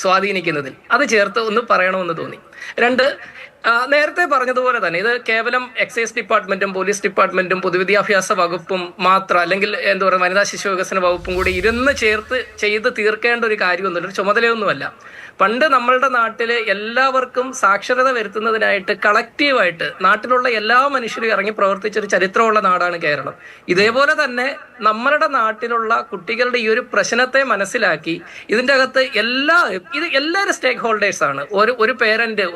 സ്വാധീനിക്കുന്നതിൽ. അത് ചേർത്ത് ഒന്ന് പറയണമെന്ന് തോന്നി. രണ്ട്, നേരത്തെ പറഞ്ഞതുപോലെ തന്നെ ഇത് കേവലം എക്സൈസ് ഡിപ്പാർട്ട്മെന്റും പോലീസ് ഡിപ്പാർട്ട്മെന്റും പൊതുവിദ്യാഭ്യാസ വകുപ്പും മാത്രം, അല്ലെങ്കിൽ എന്താ പറയുക, വനിതാ ശിശു വികസന വകുപ്പും കൂടി ഇരുന്ന് ചേർത്ത് ചെയ്ത് തീർക്കേണ്ട ഒരു കാര്യമൊന്നുമില്ല, ഒരു ചുമതലയൊന്നുമല്ല. പണ്ട് നമ്മളുടെ നാട്ടിൽ എല്ലാവർക്കും സാക്ഷരത വരുത്തുന്നതിനായിട്ട് കളക്റ്റീവായിട്ട് നാട്ടിലുള്ള എല്ലാ മനുഷ്യരും ഇറങ്ങി പ്രവർത്തിച്ചൊരു ചരിത്രമുള്ള നാടാണ് കേരളം. ഇതേപോലെ തന്നെ നമ്മളുടെ നാട്ടിലുള്ള കുട്ടികളുടെ ഈ ഒരു പ്രശ്നത്തെ മനസ്സിലാക്കി ഇതിൻ്റെ അകത്ത് എല്ലാവരും സ്റ്റേക്ക് ഹോൾഡേഴ്സ് ആണ്. ഒരു പേരന്റ്,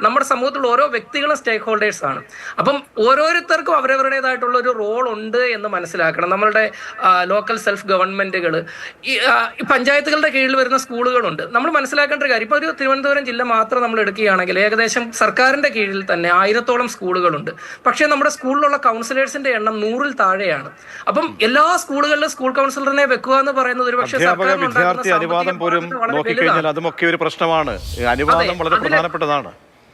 നമ്മുടെ സമൂഹത്തിലുള്ള ഓരോ വ്യക്തികളും സ്റ്റേക്ക് ഹോൾഡേഴ്സ് ആണ്. അപ്പം ഓരോരുത്തർക്കും അവരവരുടേതായിട്ടുള്ള ഒരു റോൾ ഉണ്ട് എന്ന് മനസ്സിലാക്കണം. നമ്മളുടെ ലോക്കൽ സെൽഫ് ഗവൺമെന്റുകൾ, ഈ പഞ്ചായത്തുകളുടെ കീഴിൽ വരുന്ന സ്കൂളുകളുണ്ട്. നമ്മൾ മനസ്സിലാക്കേണ്ട ഒരു കാര്യം, ഇപ്പോൾ ഒരു തിരുവനന്തപുരം ജില്ല മാത്രം നമ്മൾ എടുക്കുകയാണെങ്കിൽ ഏകദേശം സർക്കാരിന്റെ കീഴിൽ തന്നെ 1000-ഓളം സ്കൂളുകളുണ്ട്. പക്ഷേ നമ്മുടെ സ്കൂളിലുള്ള കൗൺസിലേഴ്സിന്റെ എണ്ണം 100-ൽ താഴെയാണ്. അപ്പം എല്ലാ സ്കൂളുകളിലും സ്കൂൾ കൗൺസിലറിനെ വെക്കുക എന്ന് പറയുന്നത് ഒരു പക്ഷേ വിദ്യാർത്ഥി അനുവാദം പോലും നോക്കിക്കഴിഞ്ഞാൽ അതുമൊക്കെ ഒരു പ്രശ്നമാണ്. അനുവാദം വളരെ പ്രധാനപ്പെട്ടതാണ്.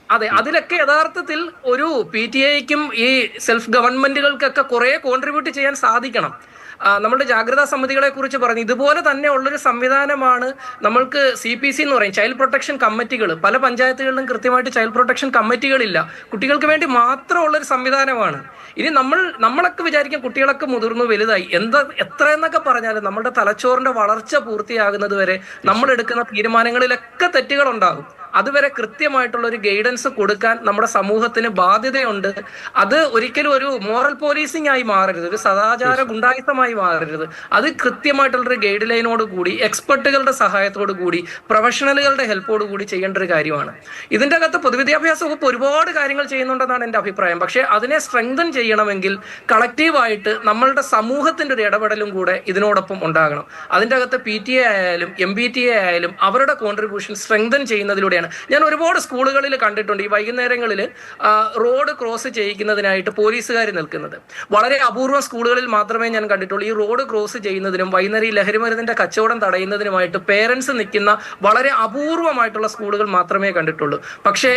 അതെ, അതിലൊക്കെ യഥാർത്ഥത്തിൽ ഒരു PTA-ക്കും ഈ സെൽഫ് ഗവൺമെന്റുകൾക്കൊക്കെ കുറെ കോൺട്രിബ്യൂട്ട് ചെയ്യാൻ സാധിക്കണം. നമ്മളുടെ ജാഗ്രതാ സമിതികളെ കുറിച്ച് പറഞ്ഞു, ഇതുപോലെ തന്നെ ഉള്ളൊരു സംവിധാനമാണ് നമ്മൾക്ക് CPC എന്ന് പറയും, ചൈൽഡ് പ്രൊട്ടക്ഷൻ കമ്മിറ്റികൾ. പല പഞ്ചായത്തുകളിലും കൃത്യമായിട്ട് ചൈൽഡ് പ്രൊട്ടക്ഷൻ കമ്മിറ്റികളില്ല, കുട്ടികൾക്ക് വേണ്ടി മാത്രമുള്ളൊരു സംവിധാനമാണ്. ഇനി നമ്മളൊക്കെ വിചാരിക്കും കുട്ടികളൊക്കെ മുതിർന്നു വലുതായി എത്ര എന്നൊക്കെ പറഞ്ഞാലും നമ്മുടെ തലച്ചോറിന്റെ വളർച്ച പൂർത്തിയാകുന്നത് വരെ നമ്മൾ എടുക്കുന്ന തീരുമാനങ്ങളിലൊക്കെ തെറ്റുകളുണ്ടാകും. അതുവരെ കൃത്യമായിട്ടുള്ള ഒരു ഗൈഡൻസ് കൊടുക്കാൻ നമ്മുടെ സമൂഹത്തിന് ബാധ്യതയുണ്ട്. അത് ഒരിക്കലും ഒരു മോറൽ പോലീസിംഗ് ആയി മാറരുത്, ഒരു സദാചാര ഗുണ്ടായുസമായി മാറരുത്. അത് കൃത്യമായിട്ടുള്ളൊരു ഗൈഡ് ലൈനോട് കൂടി, എക്സ്പെർട്ടുകളുടെ സഹായത്തോടു കൂടി, പ്രൊഫഷണലുകളുടെ ഹെൽപ്പോട് കൂടി ചെയ്യേണ്ട ഒരു കാര്യമാണ്. ഇതിൻ്റെ അകത്ത് പൊതുവിദ്യാഭ്യാസ വകുപ്പ് ഒരുപാട് കാര്യങ്ങൾ ചെയ്യുന്നുണ്ടെന്നാണ് എൻ്റെ അഭിപ്രായം. പക്ഷേ അതിനെ സ്ട്രെങ്തൻ ചെയ്യണമെങ്കിൽ കളക്റ്റീവായിട്ട് നമ്മളുടെ സമൂഹത്തിന്റെ ഒരു ഇടപെടലും കൂടെ ഇതിനോടൊപ്പം ഉണ്ടാകണം. അതിൻ്റെ അകത്ത് PTA ആയാലും MBTA ആയാലും അവരുടെ കോൺട്രിബ്യൂഷൻ സ്ട്രെങ്തൻ ചെയ്യുന്നതിലൂടെ. ഞാൻ ഒരുപാട് സ്കൂളുകളിൽ കണ്ടിട്ടുണ്ട് ഈ വൈകുന്നേരങ്ങളിൽ റോഡ് ക്രോസ് ചെയ്യിക്കുന്നതിനായിട്ട് പോലീസുകാർ നിൽക്കുന്നത്. വളരെ അപൂർവം സ്കൂളുകളിൽ മാത്രമേ ഞാൻ കണ്ടിട്ടുള്ളൂ. ഈ റോഡ് ക്രോസ് ചെയ്യുന്നതിനും വൈകുന്നേരം ഈ ലഹരിമരുന്നിന്റെ കച്ചവടം തടയുന്നതിനുമായിട്ട് പേരൻസ് നിൽക്കുന്ന വളരെ അപൂർവമായിട്ടുള്ള സ്കൂളുകൾ മാത്രമേ കണ്ടിട്ടുള്ളൂ. പക്ഷേ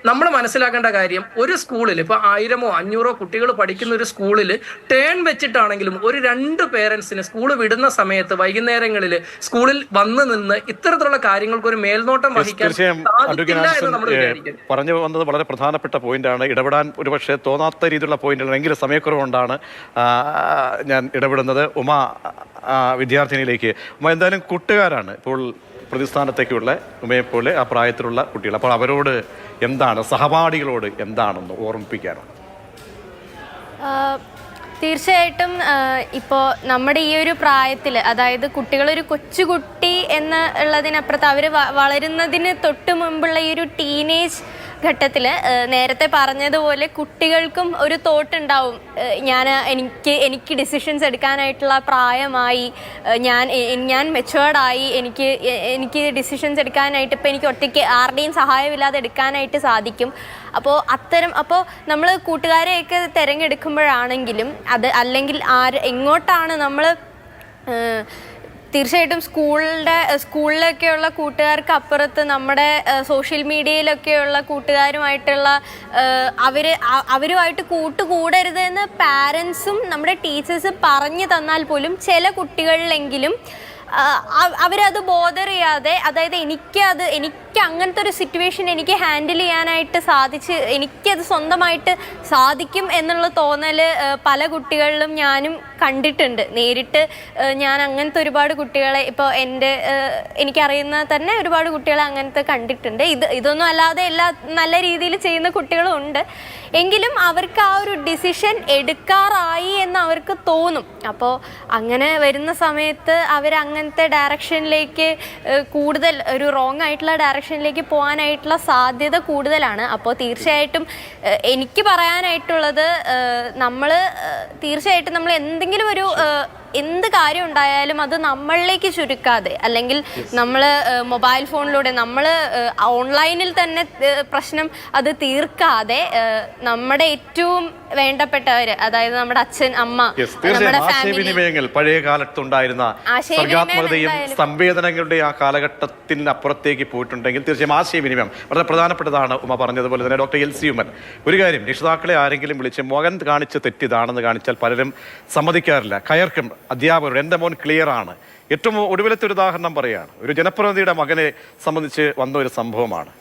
നമ്മൾ മനസ്സിലാക്കേണ്ട കാര്യം, ഒരു സ്കൂളിൽ ഇപ്പോൾ 1000-ഓ 500-ഓ കുട്ടികൾ പഠിക്കുന്ന ഒരു സ്കൂളിൽ ടേൺ വെച്ചിട്ടാണെങ്കിലും ഒരു 2 പേരൻസിന് സ്കൂൾ വിടുന്ന സമയത്ത് വൈകുന്നേരങ്ങളിൽ സ്കൂളിൽ വന്ന് നിന്ന് ഇത്തരത്തിലുള്ള കാര്യങ്ങൾക്ക് ഒരു മേൽനോട്ടം വഹിക്കാൻ പറഞ്ഞു വന്നത് വളരെ പ്രധാനപ്പെട്ട പോയിന്റാണ്. ഇടപെടാൻ ഒരുപക്ഷെ തോന്നാത്ത രീതിയിലുള്ള പോയിന്റുകൾ, എങ്കിലും സമയക്കുറവുകൊണ്ടാണ് ഞാൻ ഇടപെടുന്നത്. ഉമ വിദ്യാർത്ഥിനിയിലേക്ക്. ഉമ എന്തായാലും കൂട്ടുകാരാണ് ഇപ്പോൾ പ്രതിസ്ഥാനത്തേക്കുള്ള ഉമയെപ്പോലെ ആ പ്രായത്തിലുള്ള കുട്ടികൾ. അപ്പോൾ അവരോട് എന്താണ്, സഹപാഠികളോട് എന്താണെന്ന് ഓർമ്മിപ്പിക്കാനോ? തീർച്ചയായിട്ടും ഇപ്പോൾ നമ്മുടെ ഈ ഒരു പ്രായത്തിൽ, അതായത് കുട്ടികളൊരു കൊച്ചുകുട്ടി എന്നുള്ളതിനപ്പുറത്ത് അവർ വളരുന്നതിന് തൊട്ട് മുമ്പുള്ള ഈ ഒരു ടീനേജ് ഘട്ടത്തിൽ നേരത്തെ പറഞ്ഞതുപോലെ കുട്ടികൾക്കും ഒരു തോട്ട് ഉണ്ടാവും. എനിക്ക് ഡിസിഷൻസ് എടുക്കാനായിട്ടുള്ള പ്രായമായി, ഞാൻ മെച്ചുവേർഡായി, എനിക്ക് ഡിസിഷൻസ് എടുക്കാനായിട്ട് ഇപ്പോൾ എനിക്ക് ഒറ്റയ്ക്ക് ആരുടെയും സഹായമില്ലാതെ എടുക്കാനായിട്ട് സാധിക്കും. അപ്പോൾ നമ്മൾ കൂട്ടുകാരെയൊക്കെ തിരഞ്ഞെടുക്കുമ്പോഴാണെങ്കിലും അല്ലെങ്കിൽ എങ്ങോട്ടാണ് നമ്മൾ തീർച്ചയായിട്ടും സ്കൂളിലൊക്കെയുള്ള കൂട്ടുകാർക്ക് അപ്പുറത്ത് നമ്മുടെ സോഷ്യൽ മീഡിയയിലൊക്കെയുള്ള കൂട്ടുകാരുമായിട്ടുള്ള അവരുമായിട്ട് കൂട്ടുകൂടരുത് എന്ന് പാരൻസും നമ്മുടെ ടീച്ചേഴ്സ് പറഞ്ഞു തന്നാൽ പോലും ചില കുട്ടികളിലെങ്കിലും അവരത് ബോധർ ചെയ്യാതെ, അതായത് എനിക്ക് അങ്ങനത്തെ ഒരു സിറ്റുവേഷൻ എനിക്ക് ഹാൻഡിൽ ചെയ്യാനായിട്ട് എനിക്കത് സ്വന്തമായിട്ട് സാധിക്കും എന്നുള്ള തോന്നൽ പല കുട്ടികളിലും ഞാനും കണ്ടിട്ടുണ്ട്. നേരിട്ട് ഞാൻ അങ്ങനത്തെ ഒരുപാട് കുട്ടികളെ ഇപ്പോൾ എനിക്കറിയുന്ന തന്നെ ഒരുപാട് കുട്ടികളെ അങ്ങനത്തെ കണ്ടിട്ടുണ്ട്. ഇതൊന്നും അല്ലാതെ നല്ല രീതിയിൽ ചെയ്യുന്ന കുട്ടികളും ഉണ്ട്. എങ്കിലും അവർക്ക് ആ ഒരു ഡിസിഷൻ എടുക്കാറായി എന്ന് അവർക്ക് തോന്നും. അപ്പോൾ അങ്ങനെ വരുന്ന സമയത്ത് അവരങ്ങനത്തെ ഡയറക്ഷനിലേക്ക് കൂടുതൽ ഒരു റോങ് ആയിട്ടുള്ള ഡയറക്ഷനിലേക്ക് പോകാനായിട്ടുള്ള സാധ്യത കൂടുതലാണ്. അപ്പോൾ തീർച്ചയായിട്ടും എനിക്ക് പറയാനായിട്ടുള്ളത് തീർച്ചയായിട്ടും നമ്മൾ എന്തെങ്കിലും ഒരു എന്ത് കാര്യം ഉണ്ടായാലും അത് നമ്മളിലേക്ക് ചുരുക്കാതെ, അല്ലെങ്കിൽ നമ്മൾ മൊബൈൽ ഫോണിലൂടെ നമ്മൾ ഓൺലൈനിൽ തന്നെ പ്രശ്നം അത് തീർക്കാതെ നമ്മുടെ ഏറ്റവും വേണ്ടപ്പെട്ടവർ, അതായത് നമ്മുടെ അച്ഛൻ, അമ്മ, നമ്മുടെ ആശയവിനിമയങ്ങൾ പഴയ കാലത്തുണ്ടായിരുന്ന സർഗാത്മകതയും സംവേദനങ്ങളുടെ ആ കാലഘട്ടത്തിന് അപ്പുറത്തേക്ക് പോയിട്ടുണ്ടെങ്കിൽ തീർച്ചയായും ആശയവിനിമയം വളരെ പ്രധാനപ്പെട്ടതാണ്. ഉമ്മ പറഞ്ഞതുപോലെ തന്നെ ഡോക്ടർ എൽസി ഉമ്മൻ, ഒരു കാര്യം, രക്ഷിതാക്കളെ ആരെങ്കിലും വിളിച്ച് മകൻ കാണിച്ച തെറ്റിതാണെന്ന് കാണിച്ചാൽ പലരും സമ്മതിക്കാറില്ല. കയർക്കും അധ്യാപകരോട് എൻ്റെ മോൻ ക്ലിയർ ആണ്. ഏറ്റവും ഒടുവിലത്തെ ഒരു ഉദാഹരണം പറയുകയാണ്. ഒരു ജനപ്രതിനിധിയുടെ മകനെ സംബന്ധിച്ച് വന്ന ഒരു സംഭവമാണ്.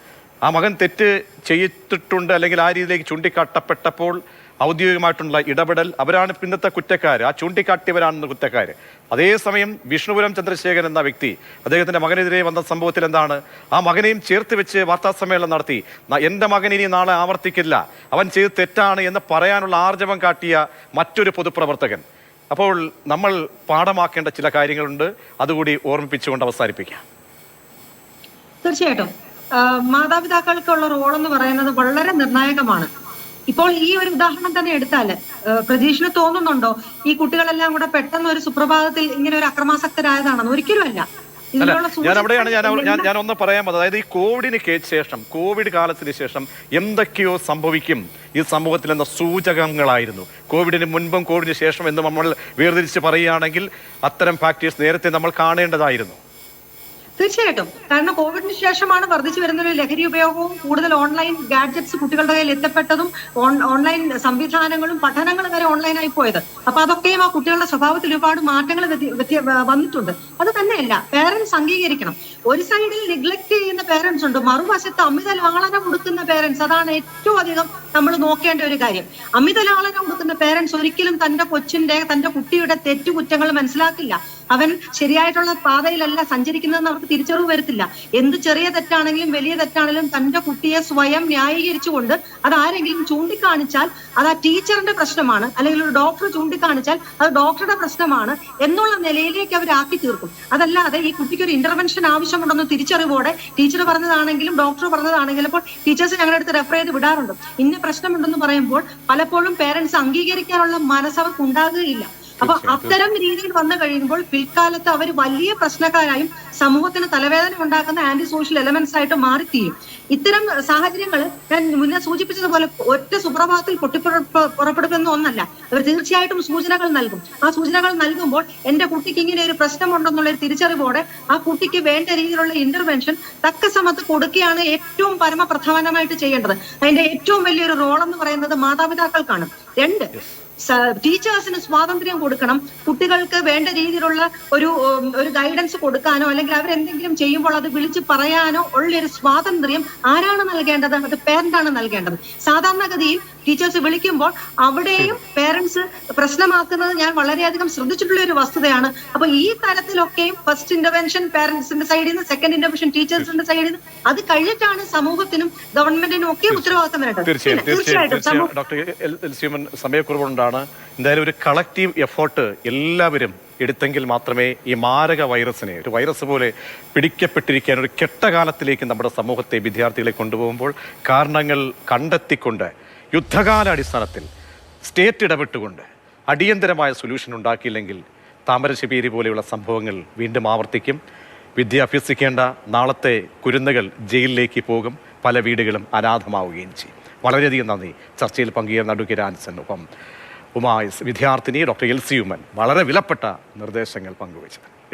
ആ മകൻ തെറ്റ് ചെയ്തിട്ടുണ്ട് അല്ലെങ്കിൽ ആ രീതിയിലേക്ക് ചൂണ്ടിക്കാട്ടപ്പെട്ടപ്പോൾ ഔദ്യോഗികമായിട്ടുള്ള ഇടപെടൽ, അവരാണ് പിന്നത്തെ കുറ്റക്കാർ, ആ ചൂണ്ടിക്കാട്ടിയവരാണെന്ന് കുറ്റക്കാർ. അതേസമയം വിഷ്ണുപുരം ചന്ദ്രശേഖരൻ എന്ന വ്യക്തി, അദ്ദേഹത്തിൻ്റെ മകനെതിരെ വന്ന സംഭവത്തിൽ എന്താണ്, ആ മകനെയും ചേർത്ത് വെച്ച് വാർത്താസമ്മേളനം നടത്തി. എൻ്റെ മകൻ ഇനി നാളെ ആവർത്തിക്കില്ല, അവൻ ചെയ്ത് തെറ്റാണ് എന്ന് പറയാനുള്ള ആർജവം കാട്ടിയ മറ്റൊരു പൊതുപ്രവർത്തകൻ. അപ്പോൾ നമ്മൾ പാഠമാക്കേണ്ട ചില കാര്യങ്ങളുണ്ട്, അതുകൂടി ഓർമ്മിപ്പിച്ചുകൊണ്ട് അവസാനിപ്പിക്കാം. തീർച്ചയായിട്ടും മാതാപിതാക്കൾക്കുള്ള റോൾ എന്ന് പറയുന്നത് വളരെ നിർണായകമാണ്. ഇപ്പോൾ ഈ ഒരു ഉദാഹരണം തന്നെ എടുത്താല് പ്രതീക്ഷിന് തോന്നുന്നുണ്ടോ ഈ കുട്ടികളെല്ലാം കൂടെ പെട്ടെന്ന് ഒരു സുപ്രഭാതത്തിൽ ഇങ്ങനെ ഒരു അക്രമാസക്തരായതാണെന്ന്? ഒരിക്കലുമല്ല. ഞാൻ ഒന്ന് പറയാൻ പറ്റും, അതായത് ഈ കോവിഡിന് ശേഷം, കോവിഡ് കാലത്തിന് ശേഷം എന്തൊക്കെയോ സംഭവിക്കും ഈ സമൂഹത്തിൽ എന്ന സൂചകങ്ങളായിരുന്നു. കോവിഡിന് മുൻപും കോവിഡിന് ശേഷം എന്ന് നമ്മൾ വേർതിരിച്ച് പറയുകയാണെങ്കിൽ അത്തരം ഫാക്ടേഴ്സ് നേരത്തെ നമ്മൾ കാണേണ്ടതായിരുന്നു. തീർച്ചയായിട്ടും. കാരണം കോവിഡിന് ശേഷമാണ് വർദ്ധിച്ചു വരുന്ന ഒരു ലഹരി ഉപയോഗവും കൂടുതൽ ഓൺലൈൻ ഗാഡ്ജറ്റ്സ് കുട്ടികളുടെ കയ്യിൽ എത്തപ്പെട്ടതും ഓൺലൈൻ സംവിധാനങ്ങളും പഠനങ്ങളും വരെ ഓൺലൈനായി പോയത്. അപ്പൊ അതൊക്കെയും ആ കുട്ടികളുടെ സ്വഭാവത്തിൽ ഒരുപാട് മാറ്റങ്ങൾ വന്നിട്ടുണ്ട്. അത് തന്നെയല്ല, പേരൻസ് അംഗീകരിക്കണം. ഒരു സൈഡിൽ നെഗ്ലക്ട് ചെയ്യുന്ന പേരൻസ് ഉണ്ട്, മറുവശത്ത് അമിത ലാളന കൊടുക്കുന്ന പേരൻസ്. അതാണ് ഏറ്റവും അധികം നമ്മൾ നോക്കേണ്ട ഒരു കാര്യം. അമിത ലാളന കൊടുക്കുന്ന പേരൻസ് ഒരിക്കലും തന്റെ കുട്ടിയുടെ തെറ്റുകുറ്റങ്ങൾ മനസ്സിലാക്കില്ല. അവൻ ശരിയായിട്ടുള്ള പാതയിലല്ല സഞ്ചരിക്കുന്നതെന്ന് അവർക്ക് തിരിച്ചറിവ് വരത്തില്ല. എന്ത് ചെറിയ തെറ്റാണെങ്കിലും വലിയ തെറ്റാണെങ്കിലും തന്റെ കുട്ടിയെ സ്വയം ന്യായീകരിച്ചുകൊണ്ട് അത് ആരെങ്കിലും ചൂണ്ടിക്കാണിച്ചാൽ അത് ആ ടീച്ചറിന്റെ പ്രശ്നമാണ്, അല്ലെങ്കിൽ ഒരു ഡോക്ടർ ചൂണ്ടിക്കാണിച്ചാൽ അത് ഡോക്ടറുടെ പ്രശ്നമാണ് എന്നുള്ള നിലയിലേക്ക് അവരാക്കി തീർക്കും. അതല്ലാതെ ഈ കുട്ടിക്ക് ഒരു ഇന്റർവെൻഷൻ ആവശ്യമുണ്ടെന്ന് തിരിച്ചറിവോടെ ടീച്ചർ പറഞ്ഞതാണെങ്കിലും ഡോക്ടർ പറഞ്ഞതാണെങ്കിലും ഇപ്പോൾ ടീച്ചേഴ്സ് ഞങ്ങളുടെ അടുത്ത് റെഫർ ചെയ്ത് വിടാറുണ്ട്. ഇന്ന പ്രശ്നമുണ്ടെന്ന് പറയുമ്പോൾ പലപ്പോഴും പേരൻസ് അംഗീകരിക്കാനുള്ള മനസ്സ് അവർക്ക് ഉണ്ടാകുകയില്ല. അപ്പൊ അത്തരം രീതിയിൽ വന്നു കഴിയുമ്പോൾ പിൽക്കാലത്ത് അവർ വലിയ പ്രശ്നക്കാരായും സമൂഹത്തിന് തലവേദന ഉണ്ടാക്കുന്ന ആന്റി സോഷ്യൽ എലമെന്റ്സ് ആയിട്ട് മാറിത്തീരും. ഇത്തരം സാഹചര്യങ്ങൾ ഞാൻ മുന്നേ സൂചിപ്പിച്ചതുപോലെ ഒറ്റ സുപ്രഭാതത്തിൽ പുറപ്പെടുന്ന ഒന്നല്ല. അവർ തീർച്ചയായിട്ടും സൂചനകൾ നൽകും. ആ സൂചനകൾ നൽകുമ്പോൾ എന്റെ കുട്ടിക്ക് ഇങ്ങനെ ഒരു പ്രശ്നമുണ്ടെന്നുള്ള ഒരു തിരിച്ചറിവോടെ ആ കുട്ടിക്ക് വേണ്ട രീതിയിലുള്ള ഇന്റർവെൻഷൻ തക്ക സമയത്ത് കൊടുക്കുകയാണ് ഏറ്റവും പരമപ്രധാനമായിട്ട് ചെയ്യേണ്ടത്. അതിന്റെ ഏറ്റവും വലിയൊരു റോൾ എന്ന് പറയുന്നത് മാതാപിതാക്കൾക്കാണ്. രണ്ട്, ടീച്ചേഴ്സിന് സ്വാതന്ത്ര്യം കൊടുക്കണം. കുട്ടികൾക്ക് വേണ്ട രീതിയിലുള്ള ഒരു ഗൈഡൻസ് കൊടുക്കാനോ അല്ലെങ്കിൽ അവരെന്തെങ്കിലും ചെയ്യുമ്പോൾ അത് വിളിച്ച് പറയാനോ ഉള്ളൊരു സ്വാതന്ത്ര്യം ആരാണ് നൽകേണ്ടത്? അത് പേരന്റാണ് നൽകേണ്ടത്. സാധാരണഗതിയിൽ ടീച്ചേഴ്സ് വിളിക്കുമ്പോൾ അവിടെയും പേരൻസ് പ്രശ്നമാക്കുന്നത് ഞാൻ വളരെയധികം ശ്രദ്ധിച്ചിട്ടുള്ള ഒരു വസ്തുതയാണ്. അപ്പൊ ഈ തരത്തിലൊക്കെയും ഫസ്റ്റ് ഇന്റർവെൻഷൻ പേരൻസിന്റെ സൈഡിൽ നിന്ന്, സെക്കൻഡ് ഇന്റർവെൻഷൻ ടീച്ചേഴ്സിന്റെ സൈഡിൽ നിന്ന്, അത് കഴിഞ്ഞിട്ടാണ് സമൂഹത്തിനും ഗവൺമെന്റിനും ഒക്കെ ഉത്തരവാദിത്തം വരേണ്ടത്. തീർച്ചയായിട്ടും ഡോക്ടർ എൽസ്യൂമൻ, സമയക്കുറവുകൊണ്ടാണ്. എന്തായാലും ഒരു കളക്റ്റീവ് എഫേർട്ട് എല്ലാവരും എടുത്തെങ്കിൽ മാത്രമേ ഈ മാരക വൈറസിനെ, ഒരു വൈറസ് പോലെ പിടിക്കപ്പെട്ടിരിക്കാൻ ഒരു കെട്ടകാലത്തിലേക്ക് നമ്മുടെ സമൂഹത്തെ, വിദ്യാർത്ഥികളെ കൊണ്ടുപോകുമ്പോൾ കാരണങ്ങൾ കണ്ടെത്തിക്കൊണ്ട് യുദ്ധകാലാടിസ്ഥാനത്തിൽ സ്റ്റേറ്റ് ഇടപെട്ടുകൊണ്ട് അടിയന്തരമായ സൊല്യൂഷൻ ഉണ്ടാക്കിയില്ലെങ്കിൽ താമരശ്ശേരി പോലെയുള്ള സംഭവങ്ങൾ വീണ്ടും ആവർത്തിക്കും. വിദ്യ അഭ്യസിക്കേണ്ട നാളത്തെ കുരുന്നുകൾ ജയിലിലേക്ക് പോകും, പല വീടുകളും അനാഥമാവുകയും ചെയ്യും. വളരെയധികം നന്ദി ചർച്ചയിൽ പങ്കുചേർന്ന അഡ്വക്കേറ്റ് ആൻസൺ, ഒപ്പം ഉമായസ് വിദ്യാർത്ഥിനി ഡോക്ടർ എൽസ്യൂമൻ വളരെ വിലപ്പെട്ട നിർദ്ദേശങ്ങൾ പങ്കുവച്ചത്.